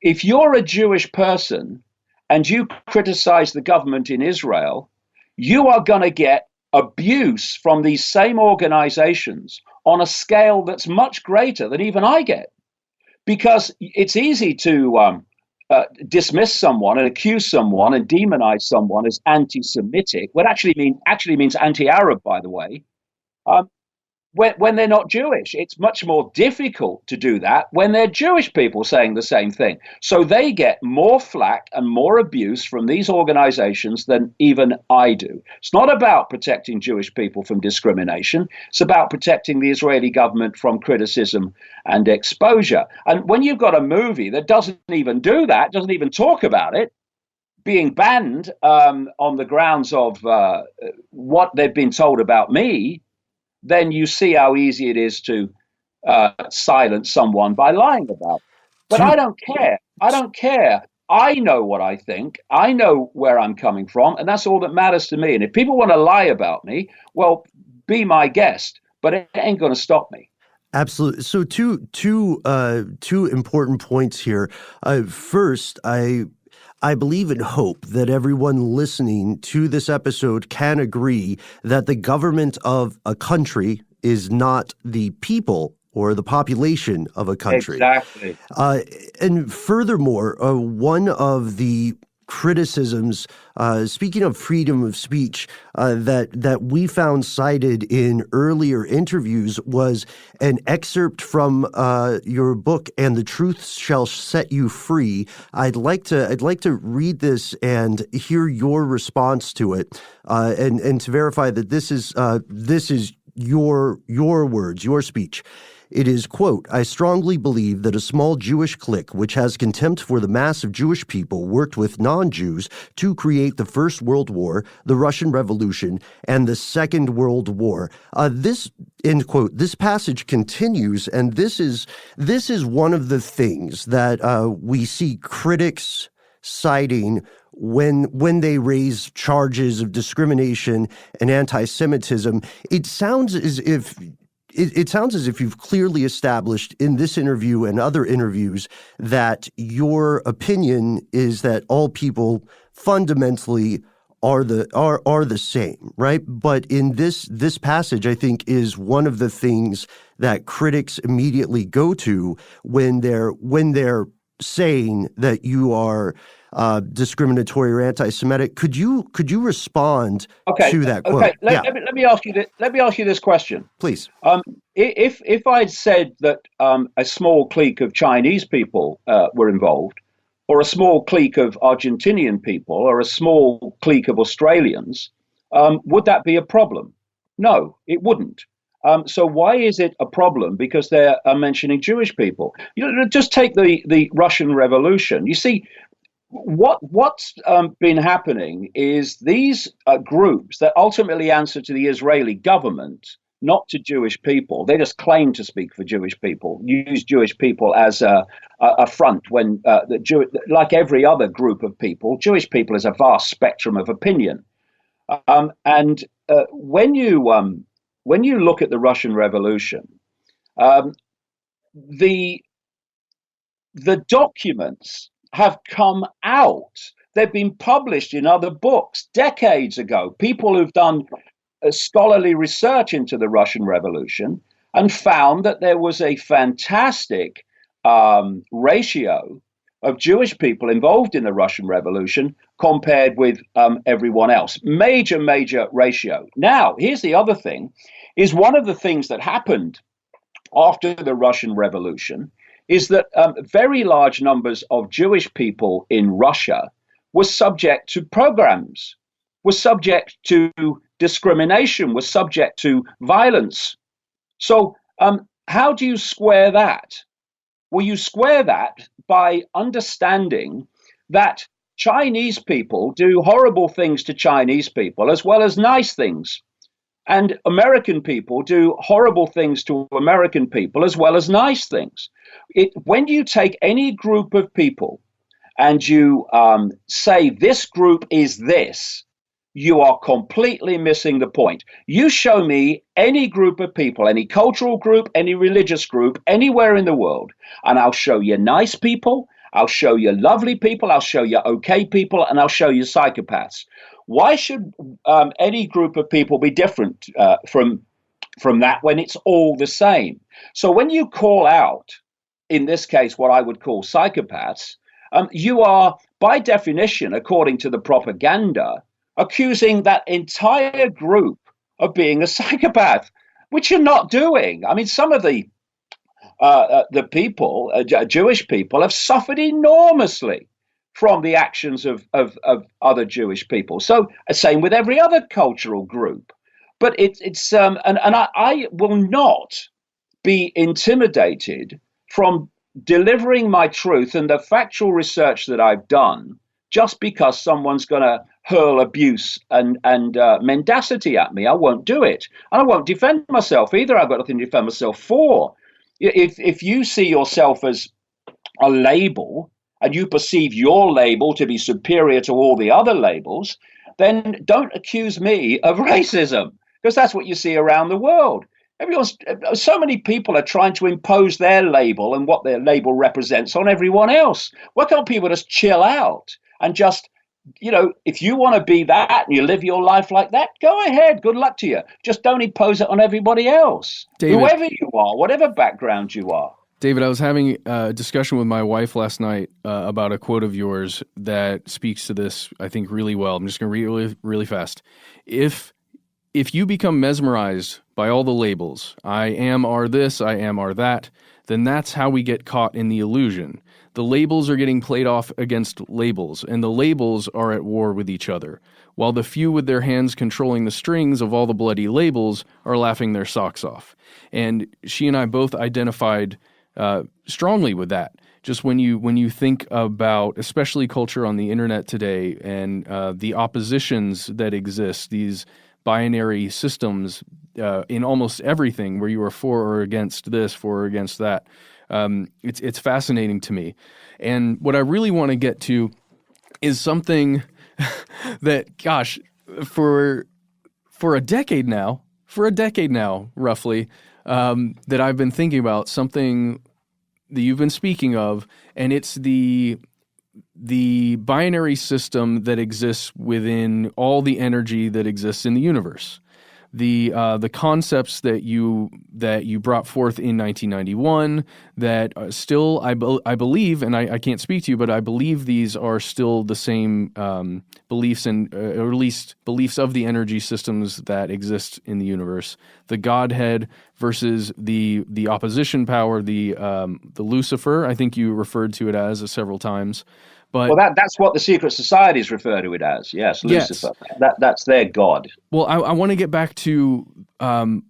If you're a Jewish person and you criticize the government in Israel, you are going to get abuse from these same organizations on a scale that's much greater than even I get. Because it's easy to dismiss someone and accuse someone and demonize someone as anti-Semitic, what actually means anti-Arab, by the way. when they're not Jewish. It's much more difficult to do that when they're Jewish people saying the same thing. So they get more flack and more abuse from these organizations than even I do. It's not about protecting Jewish people from discrimination. It's about protecting the Israeli government from criticism and exposure. And when you've got a movie that doesn't even do that, doesn't even talk about it, being banned on the grounds of what they've been told about me, then you see how easy it is to silence someone by lying about it. But I don't care. I don't care. I know what I think. I know where I'm coming from, and that's all that matters to me. And if people want to lie about me, well, be my guest, but it ain't going to stop me. Absolutely. So two important points here. First, I believe and hope that everyone listening to this episode can agree that the government of a country is not the people or the population of a country. Exactly. And furthermore, one of the criticisms, speaking of freedom of speech, that we found cited in earlier interviews was an excerpt from your book, "And the Truth Shall Set You Free." I'd like to read this and hear your response to it, and to verify that this is your words, your speech. It is, quote, "I strongly believe that a small Jewish clique which has contempt for the mass of Jewish people worked with non-Jews to create the First World War, the Russian Revolution, and the Second World War." This, end quote, this passage continues, and this is one of the things that we see critics citing when they raise charges of discrimination and anti-Semitism. It sounds as if you've clearly established in this interview and other interviews that your opinion is that all people fundamentally are the same, right? But in this passage, I think, is one of the things that critics immediately go to when they're saying that you are discriminatory or anti-Semitic. Could you respond to that quote? Okay. Let me ask you this question, please. If I'd said that a small clique of Chinese people were involved, or a small clique of Argentinian people, or a small clique of Australians, would that be a problem? No, it wouldn't. So why is it a problem? Because they're mentioning Jewish people. Just take the Russian Revolution. You see, what's been happening is these groups that ultimately answer to the Israeli government, not to Jewish people. They just claim to speak for Jewish people, use Jewish people as a front when like every other group of people, Jewish people is a vast spectrum of opinion. And when you look at the Russian Revolution, the documents have come out. They've been published in other books decades ago. People who've done scholarly research into the Russian Revolution and found that there was a fantastic ratio of Jewish people involved in the Russian Revolution compared with everyone else. Major ratio. Now, here's the other thing, is one of the things that happened after the Russian Revolution is that very large numbers of Jewish people in Russia were subject to pogroms, were subject to discrimination, were subject to violence. So how do you square that? Well, you square that by understanding that Chinese people do horrible things to Chinese people as well as nice things. And American people do horrible things to American people as well as nice things. When you take any group of people and you say this group is this, you are completely missing the point. You show me any group of people, any cultural group, any religious group, anywhere in the world, and I'll show you nice people, I'll show you lovely people, I'll show you okay people, and I'll show you psychopaths. Why should any group of people be different from that when it's all the same? So when you call out, in this case, what I would call psychopaths, you are, by definition, according to the propaganda, accusing that entire group of being a psychopath. which you're not doing. I mean, some of the people, Jewish people, have suffered enormously from the actions of other Jewish people. So, same with every other cultural group. But I will not be intimidated from delivering my truth and the factual research that I've done just because someone's going to hurl abuse and mendacity at me. I won't do it. And I won't defend myself either. I've got nothing to defend myself for. If you see yourself as a label and you perceive your label to be superior to all the other labels, then don't accuse me of racism, because that's what you see around the world. So many people are trying to impose their label and what their label represents on everyone else. Why can't people just chill out and just, if you want to be that and you live your life like that, go ahead. Good luck to you. Just don't impose it on everybody else, David, whoever you are, whatever background you are. David, I was having a discussion with my wife last night about a quote of yours that speaks to this, I think, really well. I'm just going to read it really, really fast. If you become mesmerized by all the labels, I am, are this, I am, are that, then that's how we get caught in the illusion. The labels are getting played off against labels, and the labels are at war with each other, while the few with their hands controlling the strings of all the bloody labels are laughing their socks off. And she and I both identified strongly with that. Just when you think about, especially culture on the internet today, and the oppositions that exist, these binary systems in almost everything, where you are for or against this, for or against that. It's fascinating to me. And what I really want to get to is something that, gosh, for a decade now, roughly, that I've been thinking about, something that you've been speaking of, and it's the binary system that exists within all the energy that exists in the universe. The concepts that you brought forth in 1991 that still I believe, and I can't speak to you, but I believe these are still the same beliefs, and or at least beliefs of the energy systems that exist in the universe. The Godhead versus the opposition power, the Lucifer. I think you referred to it as several times. But, well, that's what the secret societies refer to it as. Yes, Lucifer. Yes. That's their god. Well, I want to get back to, and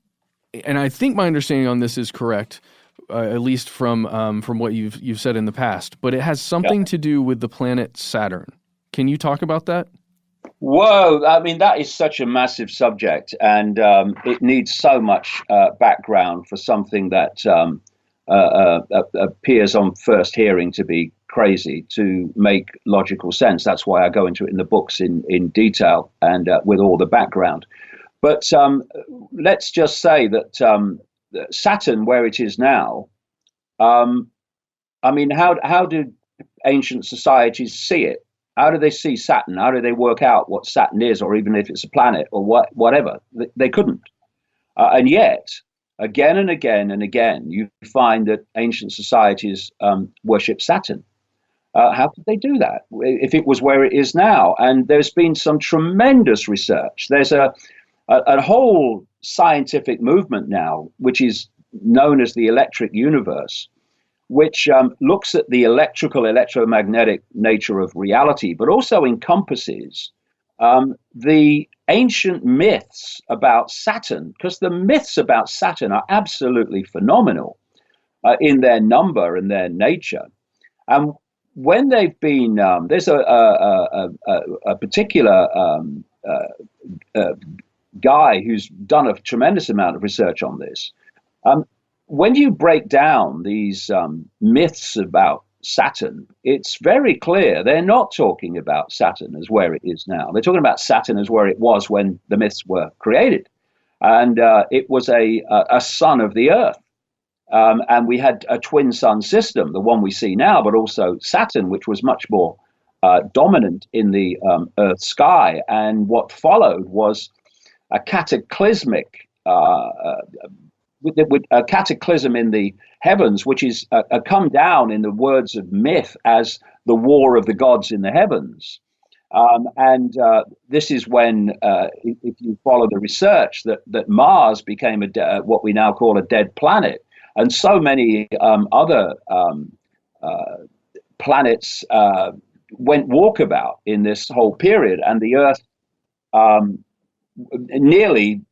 I think my understanding on this is correct, at least from what you've said in the past. But it has something to do with the planet Saturn. Can you talk about that? Whoa! I mean, that is such a massive subject, and it needs so much background for something that appears on first hearing to be crazy to make logical sense. That's why I go into it in the books in detail and with all the background. But let's just say that Saturn, where it is now, I mean, how did ancient societies see it? How do they see Saturn? How do they work out what Saturn is, or even if it's a planet or whatever? They couldn't. And yet, again and again and again, you find that ancient societies worship Saturn. How could they do that if it was where it is now? And there's been some tremendous research. There's a whole scientific movement now, which is known as the electric universe, which looks at the electromagnetic nature of reality, but also encompasses the ancient myths about Saturn, because the myths about Saturn are absolutely phenomenal in their number and their nature. And when they've been, there's a particular guy who's done a tremendous amount of research on this. When you break down these myths about Saturn, it's very clear they're not talking about Saturn as where it is now. They're talking about Saturn as where it was when the myths were created. And it was a son of the Earth. And we had a twin sun system, the one we see now, but also Saturn, which was much more dominant in the Earth's sky. And what followed was a cataclysmic, with a cataclysm in the heavens, which is come down in the words of myth as the war of the gods in the heavens. And this is when, if you follow the research, that Mars became what we now call a dead planet, and so many other planets went walkabout in this whole period, and the Earth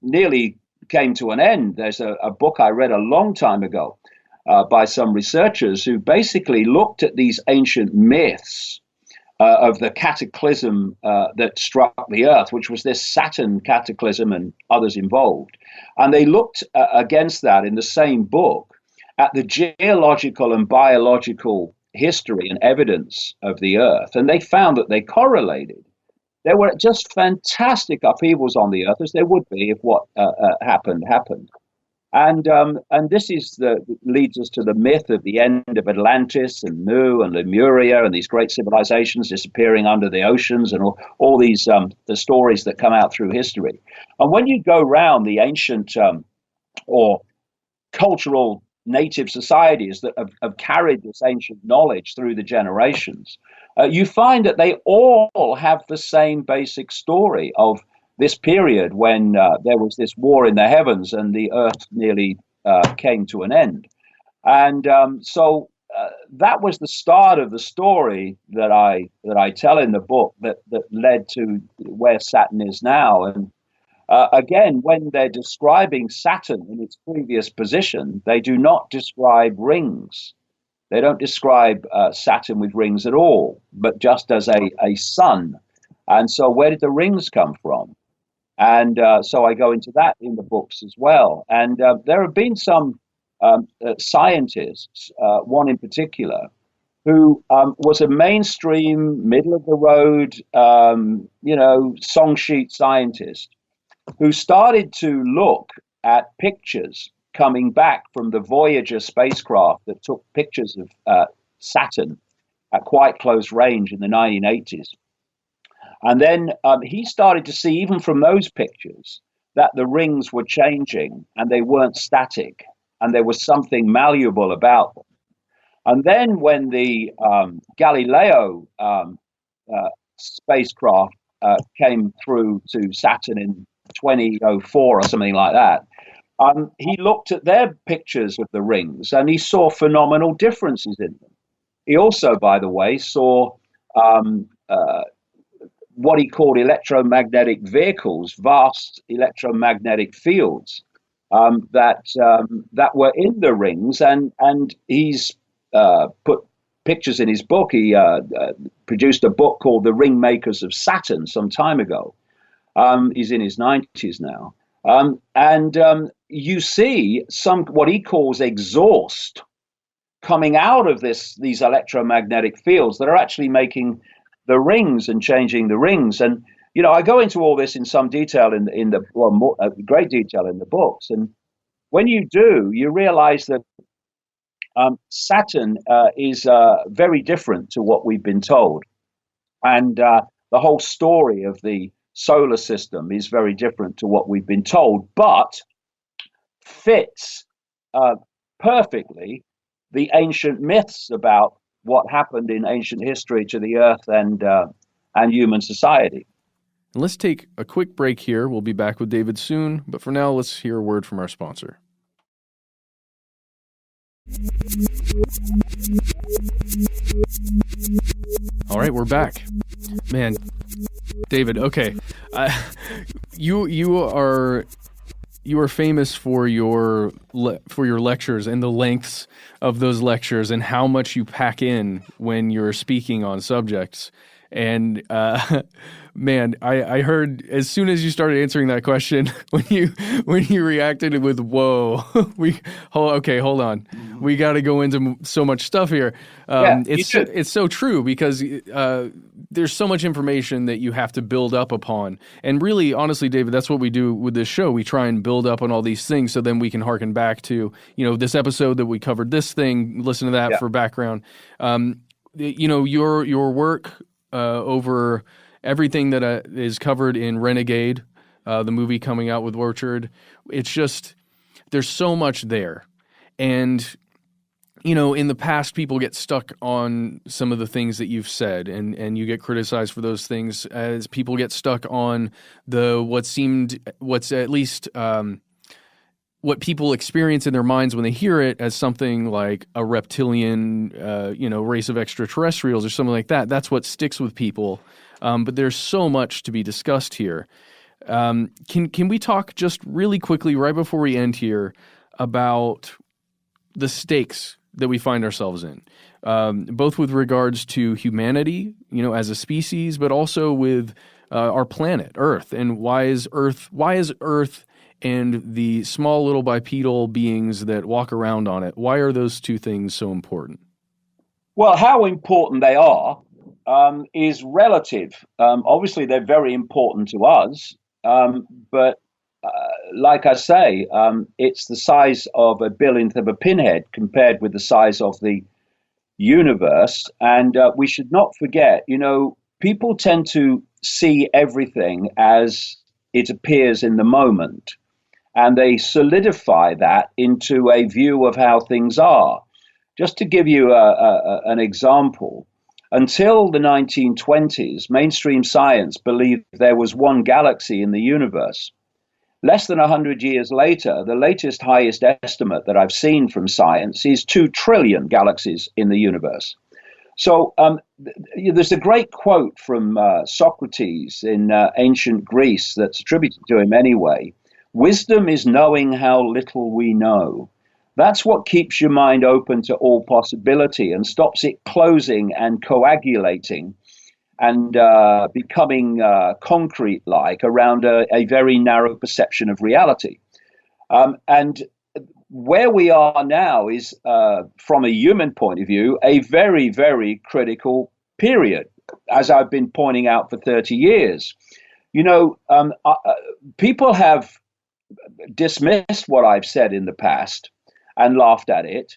nearly came to an end. There's a book I read a long time ago by some researchers who basically looked at these ancient myths of the cataclysm that struck the Earth, which was this Saturn cataclysm and others involved. And they looked against that in the same book at the geological and biological history and evidence of the Earth. And they found that they correlated. There were just fantastic upheavals on the Earth, as there would be if what happened. And this leads us to the myth of the end of Atlantis and Nu and Lemuria and these great civilizations disappearing under the oceans and all these the stories that come out through history. And when you go around the ancient or cultural native societies that have carried this ancient knowledge through the generations, you find that they all have the same basic story of this period when there was this war in the heavens and the Earth nearly came to an end. And so that was the start of the story that I tell in the book that led to where Saturn is now. And again, when they're describing Saturn in its previous position, they do not describe rings. They don't describe Saturn with rings at all, but just as a sun. And so where did the rings come from? And so I go into that in the books as well. And there have been some scientists, one in particular, who was a mainstream, middle of the road, song sheet scientist, who started to look at pictures coming back from the Voyager spacecraft that took pictures of Saturn at quite close range in the 1980s. And then he started to see, even from those pictures, that the rings were changing and they weren't static and there was something malleable about them. And then when the Galileo spacecraft came through to Saturn in 2004 or something like that, he looked at their pictures of the rings and he saw phenomenal differences in them. He also, by the way, saw what he called electromagnetic vehicles, vast electromagnetic fields that were in the rings, and he's put pictures in his book. He produced a book called The Ring Makers of Saturn some time ago. He's in his 90s now, and you see what he calls exhaust coming out of these electromagnetic fields that are actually making the rings and changing the rings. And I go into all this in some detail great detail in the books. And when you do, you realize that Saturn is very different to what we've been told, and the whole story of the solar system is very different to what we've been told, but fits perfectly the ancient myths about what happened in ancient history to the Earth and human society. And let's take a quick break here. We'll be back with David soon, but for now, let's hear a word from our sponsor. All right, we're back. Man, David, okay. You are famous for your lectures and the lengths of those lectures and how much you pack in when you're speaking on subjects. And man, I heard as soon as you started answering that question, when you reacted with "whoa," hold on, we got to go into so much stuff here. It's so true because there's so much information that you have to build up upon. And really, honestly, David, that's what we do with this show. We try and build up on all these things so then we can harken back to, this episode that we covered this thing, listen to that for background. Your work over everything that is covered in Renegade, the movie coming out with Orchard. It's just, there's so much there. And in the past, people get stuck on some of the things that you've said, and you get criticized for those things, as people get stuck on what's at least what people experience in their minds when they hear it as something like a reptilian, race of extraterrestrials or something like that. That's what sticks with people. But there's so much to be discussed here. Can we talk just really quickly right before we end here about the stakes that we find ourselves in, both with regards to humanity, as a species, but also with our planet, Earth, and why is Earth and the small little bipedal beings that walk around on it, why are those two things so important? Well, how important they are is relative. Obviously, they're very important to us, but like I say, it's the size of a billionth of a pinhead compared with the size of the universe. And we should not forget, people tend to see everything as it appears in the moment, and they solidify that into a view of how things are. Just to give you an example, until the 1920s, mainstream science believed there was one galaxy in the universe. Less than 100 years later, the latest highest estimate that I've seen from science is 2 trillion galaxies in the universe. So there's a great quote from Socrates in ancient Greece that's attributed to him anyway. Wisdom is knowing how little we know. That's what keeps your mind open to all possibility and stops it closing and coagulating and becoming concrete-like around a very narrow perception of reality. And where we are now is, from a human point of view, a very, very critical period, as I've been pointing out for 30 years. People have dismissed what I've said in the past and laughed at it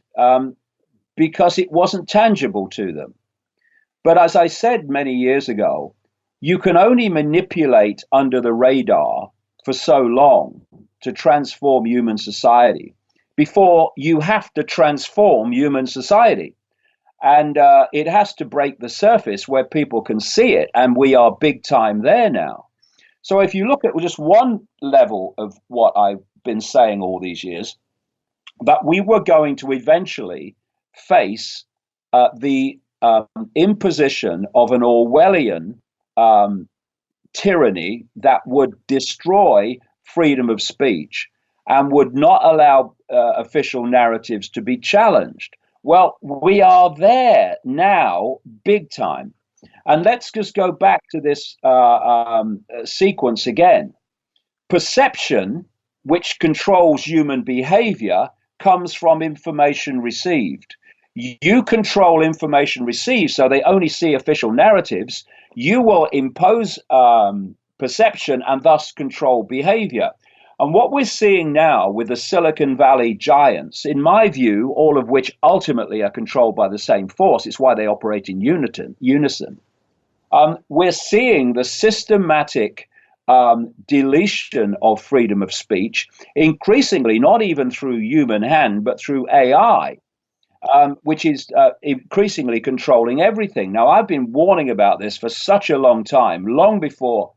because it wasn't tangible to them. But as I said many years ago, you can only manipulate under the radar for so long to transform human society before you have to transform human society. And it has to break the surface where people can see it. And we are big time there now. So if you look at just one level of what I've been saying all these years, that we were going to eventually face the imposition of an Orwellian tyranny that would destroy freedom of speech and would not allow official narratives to be challenged. Well, we are there now, big time. And let's just go back to this sequence again. Perception, which controls human behavior, comes from information received. You control information received, so they only see official narratives. You will impose perception and thus control behavior. And what we're seeing now with the Silicon Valley giants, in my view, all of which ultimately are controlled by the same force, it's why they operate in unison. We're seeing the systematic deletion of freedom of speech, increasingly not even through human hand, but through AI, which is increasingly controlling everything. Now, I've been warning about this for such a long time, long before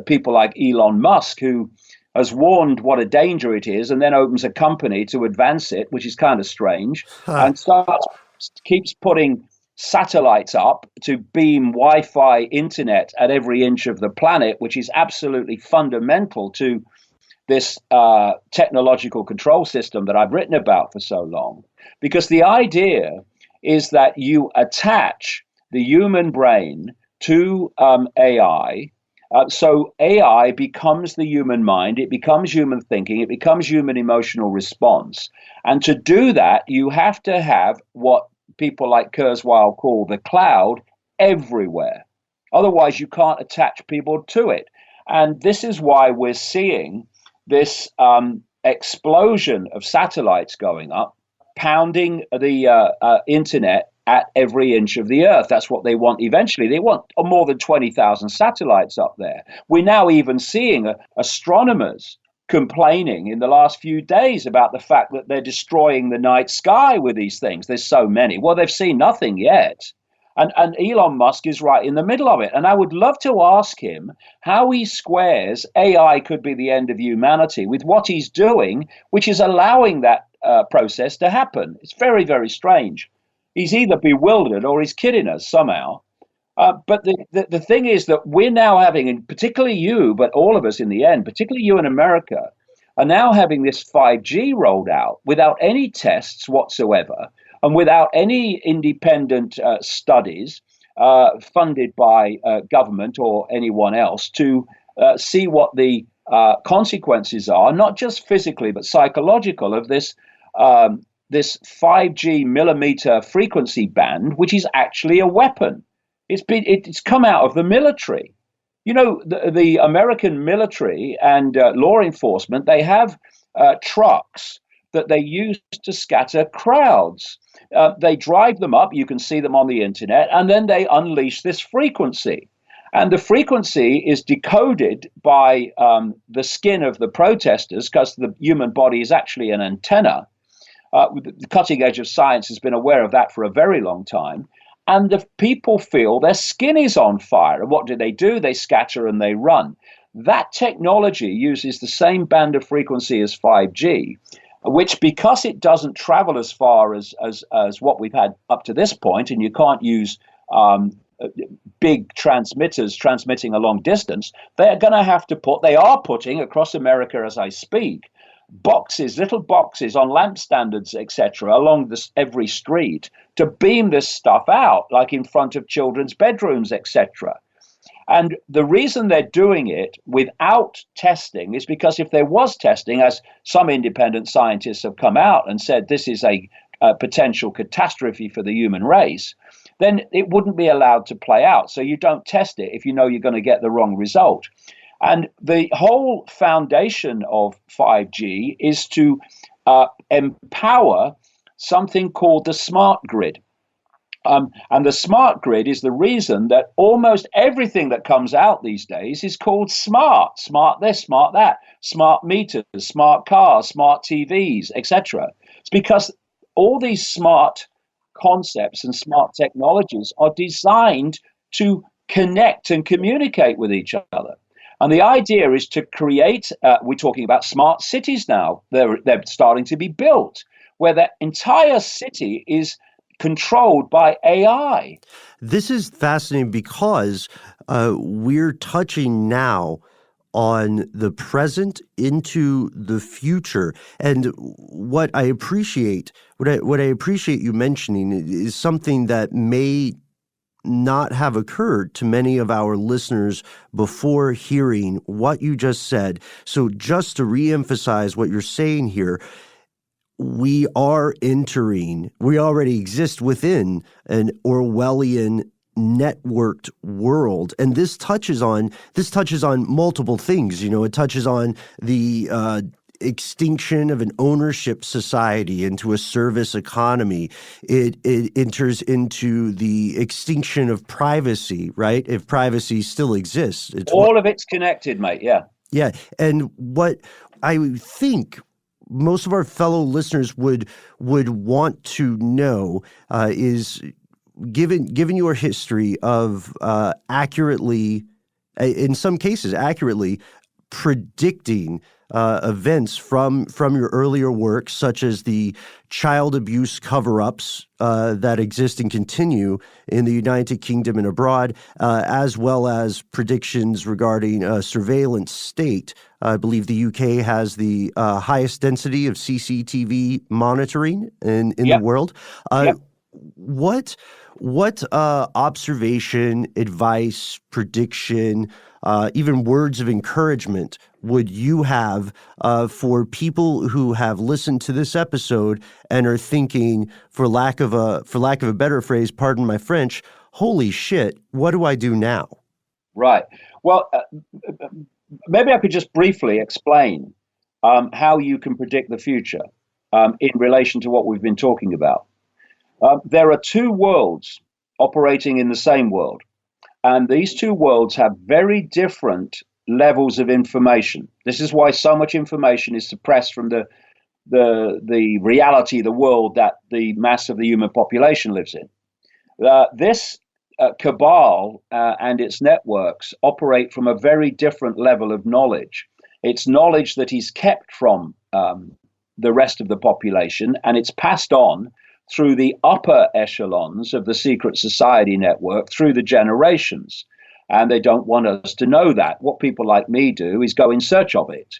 people like Elon Musk, who has warned what a danger it is and then opens a company to advance it, which is kind of strange, and keeps putting satellites up to beam Wi-Fi internet at every inch of the planet, which is absolutely fundamental to this technological control system that I've written about for so long. Because the idea is that you attach the human brain to AI. So AI becomes the human mind, it becomes human thinking, it becomes human emotional response. And to do that, you have to have what people like Kurzweil call the cloud everywhere. Otherwise, you can't attach people to it. And this is why we're seeing this explosion of satellites going up, pounding the internet at every inch of the earth. That's what they want eventually. They want more than 20,000 satellites up there. We're now even seeing astronomers complaining in the last few days about the fact that they're destroying the night sky with these things. There's so many. Well, they've seen nothing yet. And Elon Musk is right in the middle of it. And I would love to ask him how he squares AI could be the end of humanity with what he's doing, which is allowing that process to happen. It's very, very strange. He's either bewildered or he's kidding us somehow. But the thing is that we're now having, and particularly you, but all of us in the end, particularly you in America, are now having this 5G rolled out without any tests whatsoever and without any independent studies funded by government or anyone else to see what the consequences are, not just physically but psychological, of this 5G millimeter frequency band, which is actually a weapon. It's come out of the military. You know, the American military and law enforcement, they have trucks that they use to scatter crowds. They drive them up, you can see them on the internet, and then they unleash this frequency. And the frequency is decoded by the skin of the protesters, because the human body is actually an antenna. The cutting edge of science has been aware of that for a very long time. And the people feel their skin is on fire. And what do? They scatter and they run. That technology uses the same band of frequency as 5G, which, because it doesn't travel as far as what we've had up to this point, and you can't use big transmitters transmitting a long distance, they are putting across America as I speak, little boxes on lamp standards, etc., along every street to beam this stuff out, like in front of children's bedrooms, etc. And the reason they're doing it without testing is because if there was testing, as some independent scientists have come out and said this is a potential catastrophe for the human race, then it wouldn't be allowed to play out. So you don't test it if you know you're going to get the wrong result. And the whole foundation of 5G is to empower something called the smart grid. And the smart grid is the reason that almost everything that comes out these days is called smart. Smart this, smart that, smart meters, smart cars, smart TVs, etc. It's because all these smart concepts and smart technologies are designed to connect and communicate with each other. And the idea is to create, we're talking about smart cities now. They're starting to be built, where the entire city is controlled by AI. This is fascinating because we're touching now on the present into the future. And what I appreciate you mentioning is something that may not have occurred to many of our listeners before hearing what you just said. So just to reemphasize what you're saying here, we already exist within an Orwellian networked world. And this touches on multiple things. You know, it touches on the extinction of an ownership society into a service economy. It enters into the extinction of privacy, right? If privacy still exists. All of it's connected, mate. Yeah. Yeah. And what I think most of our fellow listeners would want to know is, given your history of accurately, in some cases accurately, predicting events from your earlier work, such as the child abuse cover-ups that exist and continue in the United Kingdom and abroad, as well as predictions regarding a surveillance state. I believe the UK has the highest density of CCTV monitoring in the world. What observation, advice, prediction, even words of encouragement would you have for people who have listened to this episode and are thinking, for lack of a better phrase, pardon my French, holy shit, what do I do now? Right. Well, maybe I could just briefly explain how you can predict the future in relation to what we've been talking about. There are two worlds operating in the same world, and these two worlds have very different levels of information. This is why so much information is suppressed from the reality, the world that the mass of the human population lives in. This cabal and its networks operate from a very different level of knowledge. It's knowledge that is kept from the rest of the population, and it's passed on through the upper echelons of the secret society network through the generations. And they don't want us to know that. What people like me do is go in search of it.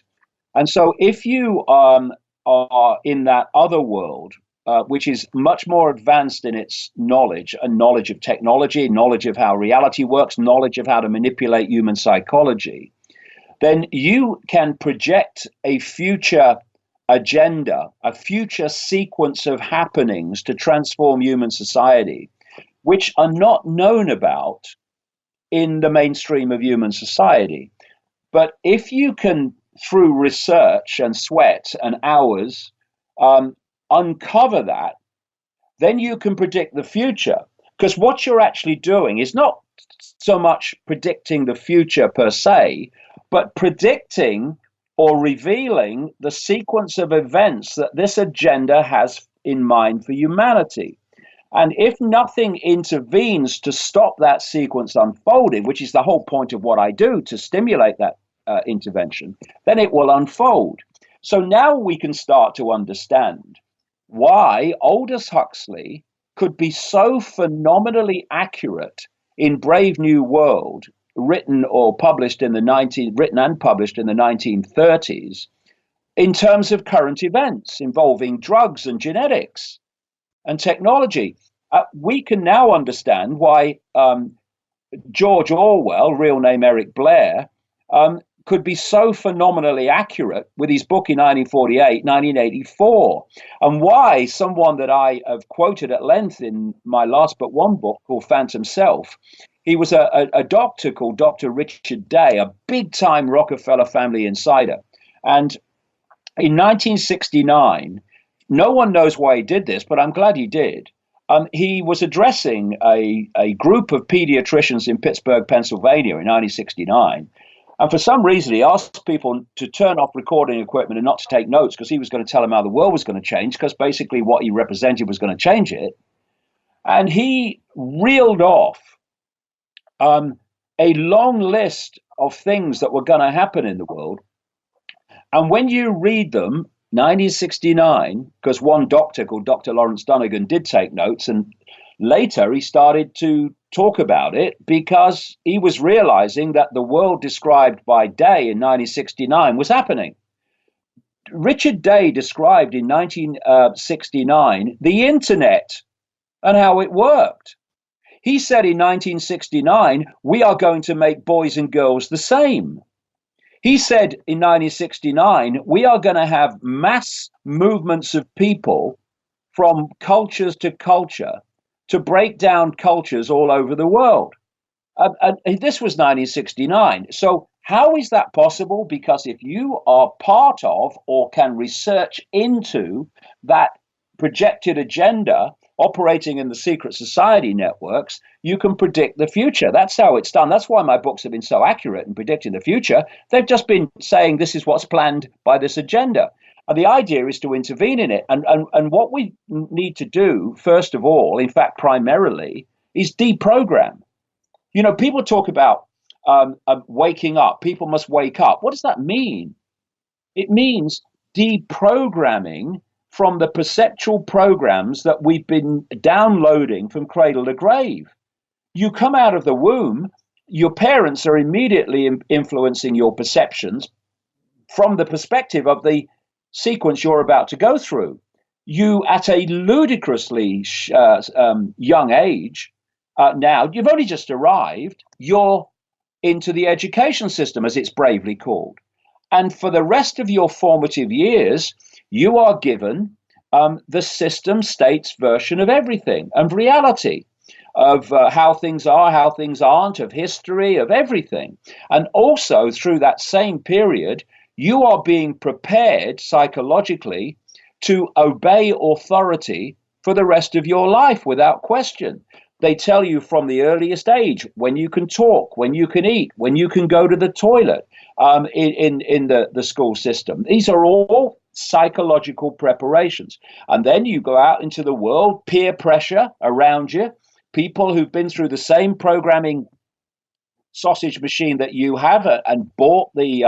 And so if you are in that other world, which is much more advanced in its knowledge, and knowledge of technology, knowledge of how reality works, knowledge of how to manipulate human psychology, then you can project a future agenda, a future sequence of happenings to transform human society, which are not known about in the mainstream of human society. But if you can, through research and sweat and hours, uncover that, then you can predict the future. Because what you're actually doing is not so much predicting the future per se, but predicting or revealing the sequence of events that this agenda has in mind for humanity. And if nothing intervenes to stop that sequence unfolding, which is the whole point of what I do to stimulate that intervention, then it will unfold. So now we can start to understand why Aldous Huxley could be so phenomenally accurate in Brave New World, written and published in the 1930s, in terms of current events involving drugs and genetics and technology. We can now understand why George Orwell, real name Eric Blair, could be so phenomenally accurate with his book in 1948, 1984, and why someone that I have quoted at length in my last but one book called Phantom Self, he was a doctor called Dr. Richard Day, a big-time Rockefeller family insider. And in 1969, no one knows why he did this, but I'm glad he did. He was addressing a group of pediatricians in Pittsburgh, Pennsylvania in 1969. And for some reason, he asked people to turn off recording equipment and not to take notes, because he was going to tell them how the world was going to change, because basically what he represented was going to change it. And he reeled off a long list of things that were going to happen in the world. And when you read them, 1969, because one doctor called Dr. Lawrence Donegan did take notes, and later he started to talk about it because he was realizing that the world described by Day in 1969 was happening. Richard Day described in 1969 the internet and how it worked. He said in 1969, we are going to make boys and girls the same. He said in 1969, we are going to have mass movements of people from cultures to culture to break down cultures all over the world. And this was 1969. So how is that possible? Because if you are part of or can research into that projected agenda operating in the secret society networks, you can predict the future. That's how it's done. That's why my books have been so accurate in predicting the future. They've just been saying this is what's planned by this agenda. And the idea is to intervene in it. And what we need to do, first of all, in fact, primarily, is deprogram. You know, people talk about waking up. People must wake up. What does that mean? It means deprogramming from the perceptual programs that we've been downloading from cradle to grave. You come out of the womb, your parents are immediately influencing your perceptions from the perspective of the sequence you're about to go through. You, at a ludicrously young age, now, you've only just arrived, you're into the education system, as it's bravely called. And for the rest of your formative years, you are given the system state's version of everything, of reality, of how things are, how things aren't, of history, of everything. And also through that same period, you are being prepared psychologically to obey authority for the rest of your life without question. they tell you from the earliest age when you can talk, when you can eat, when you can go to the toilet in the school system. These are all psychological preparations. And then you go out into the world, peer pressure around you, people who've been through the same programming sausage machine that you have and bought the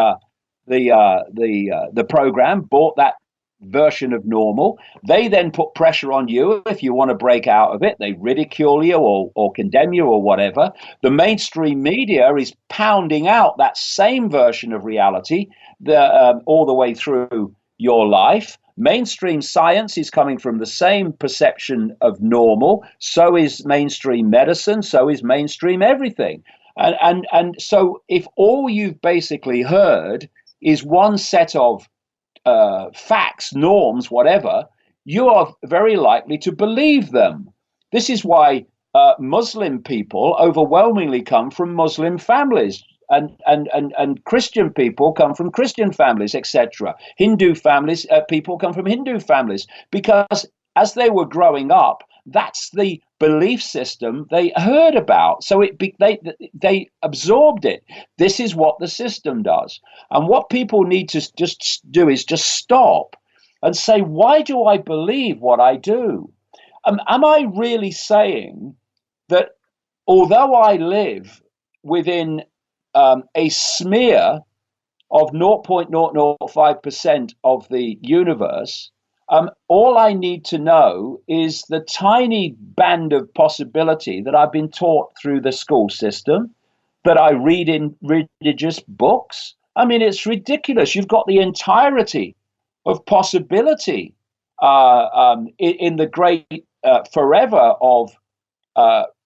program, bought that version of normal. They then put pressure on you if you want to break out of it. They ridicule you or condemn you or whatever. The mainstream media is pounding out that same version of reality all the way through your life. Mainstream science is coming from the same perception of normal. So is mainstream medicine. So is mainstream everything. And so if all you've basically heard is one set of facts, norms, whatever, you are very likely to believe them. This is why Muslim people overwhelmingly come from Muslim families, and Christian people come from Christian families, etc. Hindu families, people come from Hindu families, because as they were growing up, that's the belief system they heard about. So they absorbed it. This is what the system does. And what people need to just do is just stop and say, why do I believe what I do? Am I really saying that although I live within a smear of 0.005% of the universe, all I need to know is the tiny band of possibility that I've been taught through the school system, that I read in religious books? I mean, it's ridiculous. You've got the entirety of possibility in the great forever of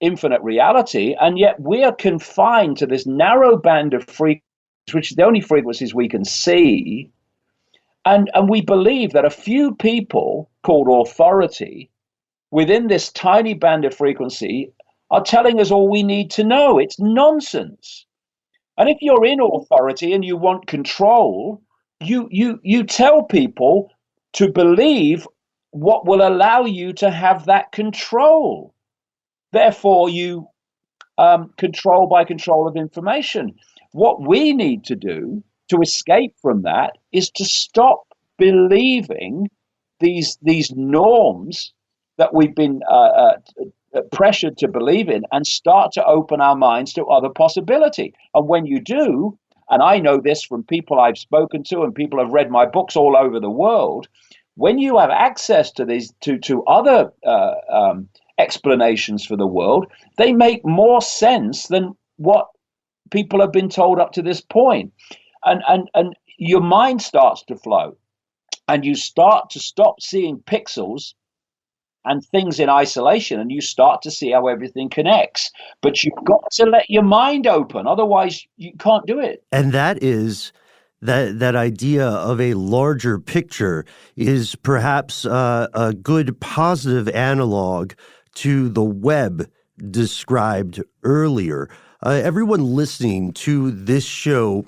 infinite reality, and yet we are confined to this narrow band of frequencies, which is the only frequencies we can see. And we believe that a few people called authority within this tiny band of frequency are telling us all we need to know. It's nonsense. And if you're in authority and you want control, you tell people to believe what will allow you to have that control. Therefore, you control by control of information. What we need to do to escape from that is to stop believing these norms that we've been pressured to believe in, and start to open our minds to other possibility. And when you do, and I know this from people I've spoken to and people have read my books all over the world, when you have access to these to other explanations for the world, they make more sense than what people have been told up to this point. And your mind starts to flow, and you start to stop seeing pixels and things in isolation, and you start to see how everything connects. But you've got to let your mind open, otherwise you can't do it. And that is that idea of a larger picture is perhaps a good positive analog to the web described earlier. Everyone listening to this show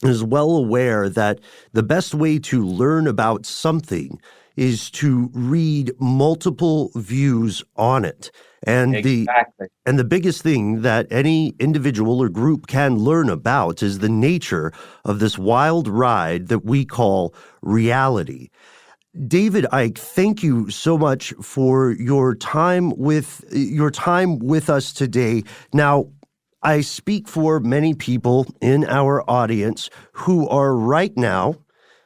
is well aware that the best way to learn about something is to read multiple views on it. And exactly. the biggest thing that any individual or group can learn about is the nature of this wild ride that we call reality. David Icke, thank you so much for your time with us today. Now, I speak for many people in our audience who are right now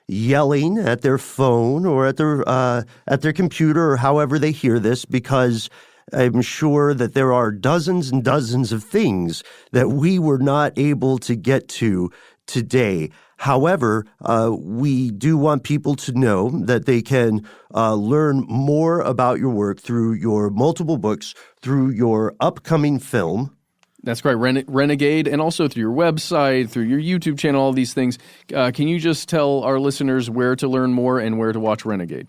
yelling at their phone or at their computer or however they hear this, because I'm sure that there are dozens and dozens of things that we were not able to get to today. However, we do want people to know that they can learn more about your work through your multiple books, through your upcoming film. That's correct, Renegade, and also through your website, through your YouTube channel, all these things. Can you just tell our listeners where to learn more and where to watch Renegade?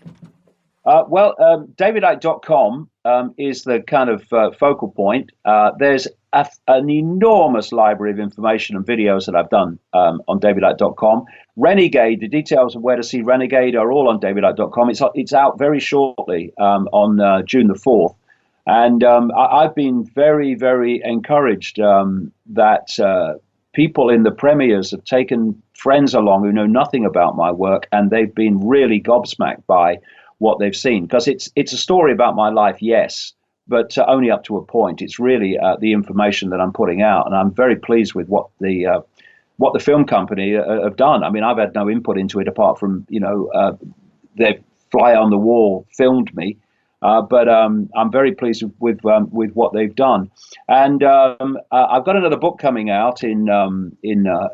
DavidIcke.com is the kind of focal point. There's an enormous library of information and videos that I've done on DavidIcke.com. Renegade, the details of where to see Renegade are all on DavidIcke.com. It's out very shortly on June the 4th. And I've been very, very encouraged that people in the premieres have taken friends along who know nothing about my work, and they've been really gobsmacked by what they've seen. Because it's a story about my life, yes, but only up to a point. It's really the information that I'm putting out, and I'm very pleased with what the film company have done. I mean, I've had no input into it apart from they fly on the wall filmed me. But I'm very pleased with what they've done, and I've got another book coming out in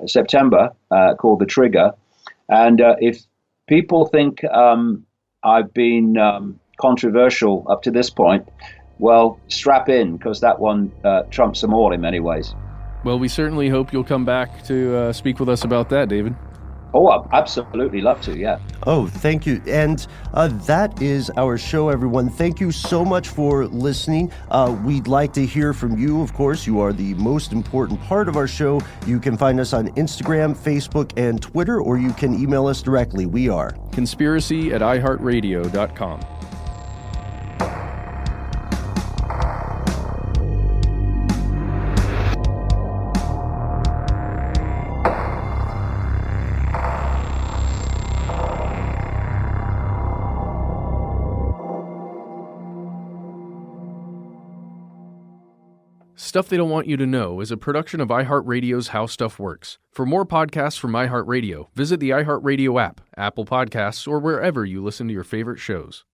September called The Trigger, and if people think I've been controversial up to this point, well, strap in, because that one trumps them all in many ways. Well, we certainly hope you'll come back to speak with us about that, David. Oh, I'd absolutely love to, yeah. Oh, thank you. And that is our show, everyone. Thank you so much for listening. We'd like to hear from you. Of course, you are the most important part of our show. You can find us on Instagram, Facebook, and Twitter, or you can email us directly. We are conspiracy@iHeartRadio.com. Stuff They Don't Want You to Know is a production of iHeartRadio's How Stuff Works. For more podcasts from iHeartRadio, visit the iHeartRadio app, Apple Podcasts, or wherever you listen to your favorite shows.